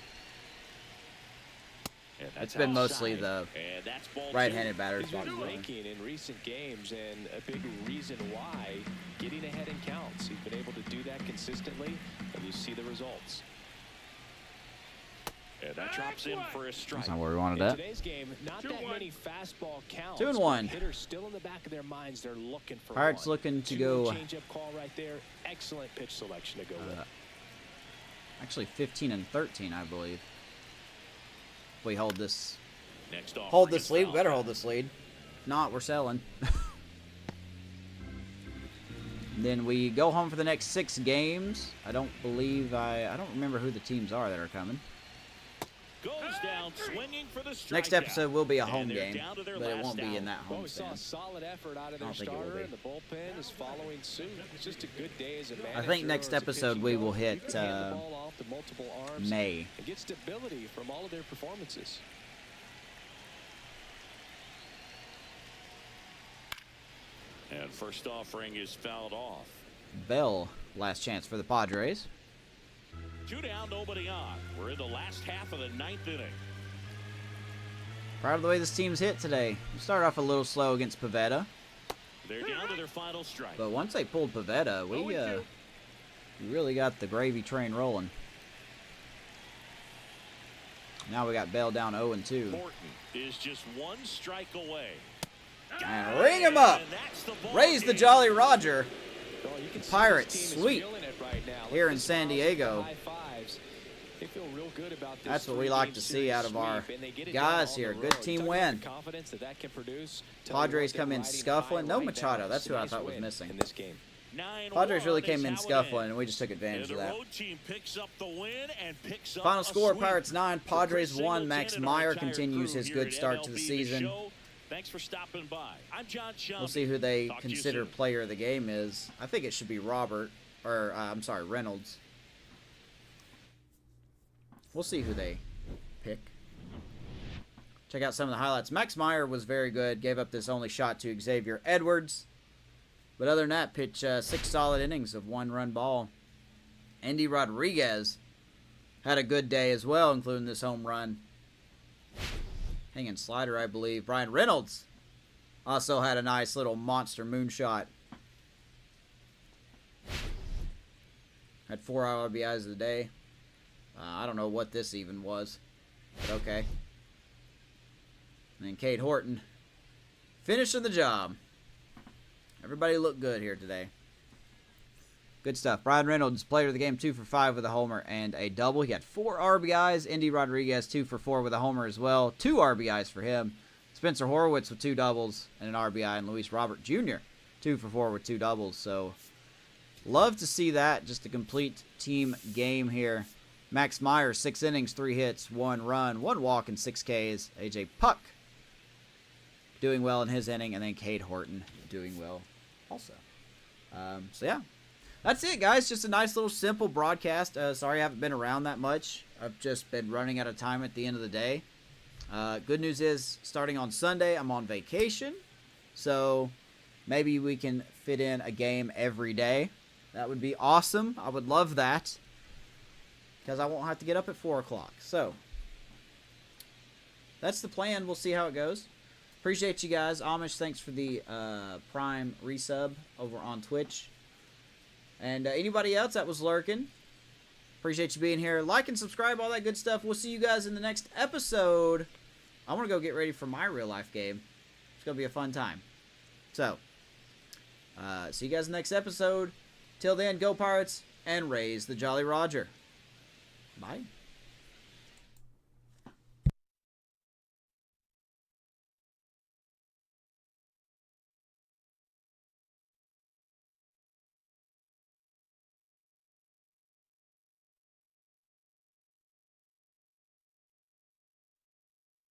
B: And that's
A: It's been
B: outside.
A: mostly the
B: And that's ball
A: right-handed
B: two.
A: batters.
C: He's been raking in recent games, and a big reason why, getting ahead in counts. He's been able to do that consistently, and you see the results.
B: And that drops in for a strike.
A: That's not where we wanted
C: In
A: that.
C: today's game, not that many fastball counts.
A: 2-1.
C: but hitters still in the back of their minds, they're looking for
A: Pirates
C: one.
A: looking to
C: 2-1
A: go.
C: Change-up call right there. Excellent pitch selection to go with.
A: Actually, 15 and 13, I believe. If we hold this,
B: Next off,
A: lead. We better hold this lead. If not, we're selling. Then we go home for the next 6 games. I don't remember who the teams are that are coming.
B: Goes down swinging for the strikeout.
A: Next episode will be a home
B: And they're
A: game,
B: down to their
A: but it
B: last
A: won't be
B: out.
A: in that
C: Well,
A: home
C: we saw a
A: stand.
C: solid effort out of
A: I
C: their
A: don't think it will
C: starter,
A: be.
C: and the bullpen is following suit. It's just a good day as a manager.
A: I think next
C: or as a
A: episode
C: pitching
A: we will
C: coach.
A: hit
C: You can hand the ball off to multiple arms
A: May.
C: and get stability from all of their performances.
B: And first offering is fouled off.
A: Bell, last chance for the Padres.
B: 2 down, nobody on. We're in the last half of the 9th inning.
A: Proud of the way this team's hit today. We started off a little slow against Pavetta,
B: They're down to their final strike.
A: but once they pulled Pavetta, we really got the gravy train rolling. Now we got Bell down 0-2.
B: Morton is just 1 strike away.
A: And ring him up!
B: And that's the ball
A: Raise the
B: game.
A: Jolly Roger
C: Well, you can see
A: Pirates
C: this team is
A: sweep
C: feeling it right now. Look
A: here
C: at
A: in
C: the
A: San
C: smiles and
A: Diego.
C: the high fives. They feel real good about this.
A: That's what we like to see out of our guys here. Good team win. Padres come in scuffling. No Machado. That's who I thought was missing.
C: in this game.
B: 9-1
A: Padres really
B: is
A: came in
B: how it
A: scuffling,
B: ends.
A: and we just took advantage
B: And
A: of
B: the
A: that.
B: road team picks up the win and picks up
A: Final
B: a
A: score,
B: sweep.
A: Pirates 9,
B: For
A: Padres
B: Chris
A: 1.
B: Singleton
A: Max
B: and our
A: Meyer
B: entire
A: continues
B: crew
A: his
B: here
A: good
B: at
A: start to the
B: MLB
A: season.
B: Show. Thanks for stopping by. I'm John Shump.
A: We'll see who they
B: Talk to you
A: consider
B: soon.
A: player of the game is. I think it should be Reynolds. We'll see who they pick. Check out some of the highlights. Max Meyer was very good. Gave up this only shot to Xavier Edwards. But other than that, pitch 6 solid innings of 1-run ball. Andy Rodriguez had a good day as well, including this home run. Hanging slider, I believe. Brian Reynolds also had a nice little monster moonshot. Had 4 RBIs of the day. I don't know what this even was, but okay. And then Cade Horton finishing the job. Everybody looked good here today. Good stuff. Brian Reynolds, player of the game, 2 for 5 with a homer and a double. He had 4 RBIs. Andy Rodriguez, 2 for 4 with a homer as well. 2 RBIs for him. Spencer Horwitz with 2 doubles and an RBI. And Luis Robert Jr., 2 for 4 with 2 doubles. So, love to see that. Just a complete team game here. Max Meyer, 6 innings, 3 hits, 1 run, 1 walk, and 6 Ks. AJ Puck doing well in his inning. And then Cade Horton doing well also. So, yeah. That's it, guys. Just a nice little simple broadcast. Sorry I haven't been around that much. I've just been running out of time at the end of the day. Good news is, starting on Sunday, I'm on vacation. So maybe we can fit in a game every day. That would be awesome. I would love that. Because I won't have to get up at 4 o'clock. So that's the plan. We'll see how it goes. Appreciate you guys. Amish, thanks for the Prime resub over on Twitch. And anybody else that was lurking, appreciate you being here. Like and subscribe, all that good stuff. We'll see you guys in the next episode. I want to go get ready for my real life game. It's going to be a fun time. So, see you guys in the next episode. Till then, go Pirates and raise the Jolly Roger. Bye.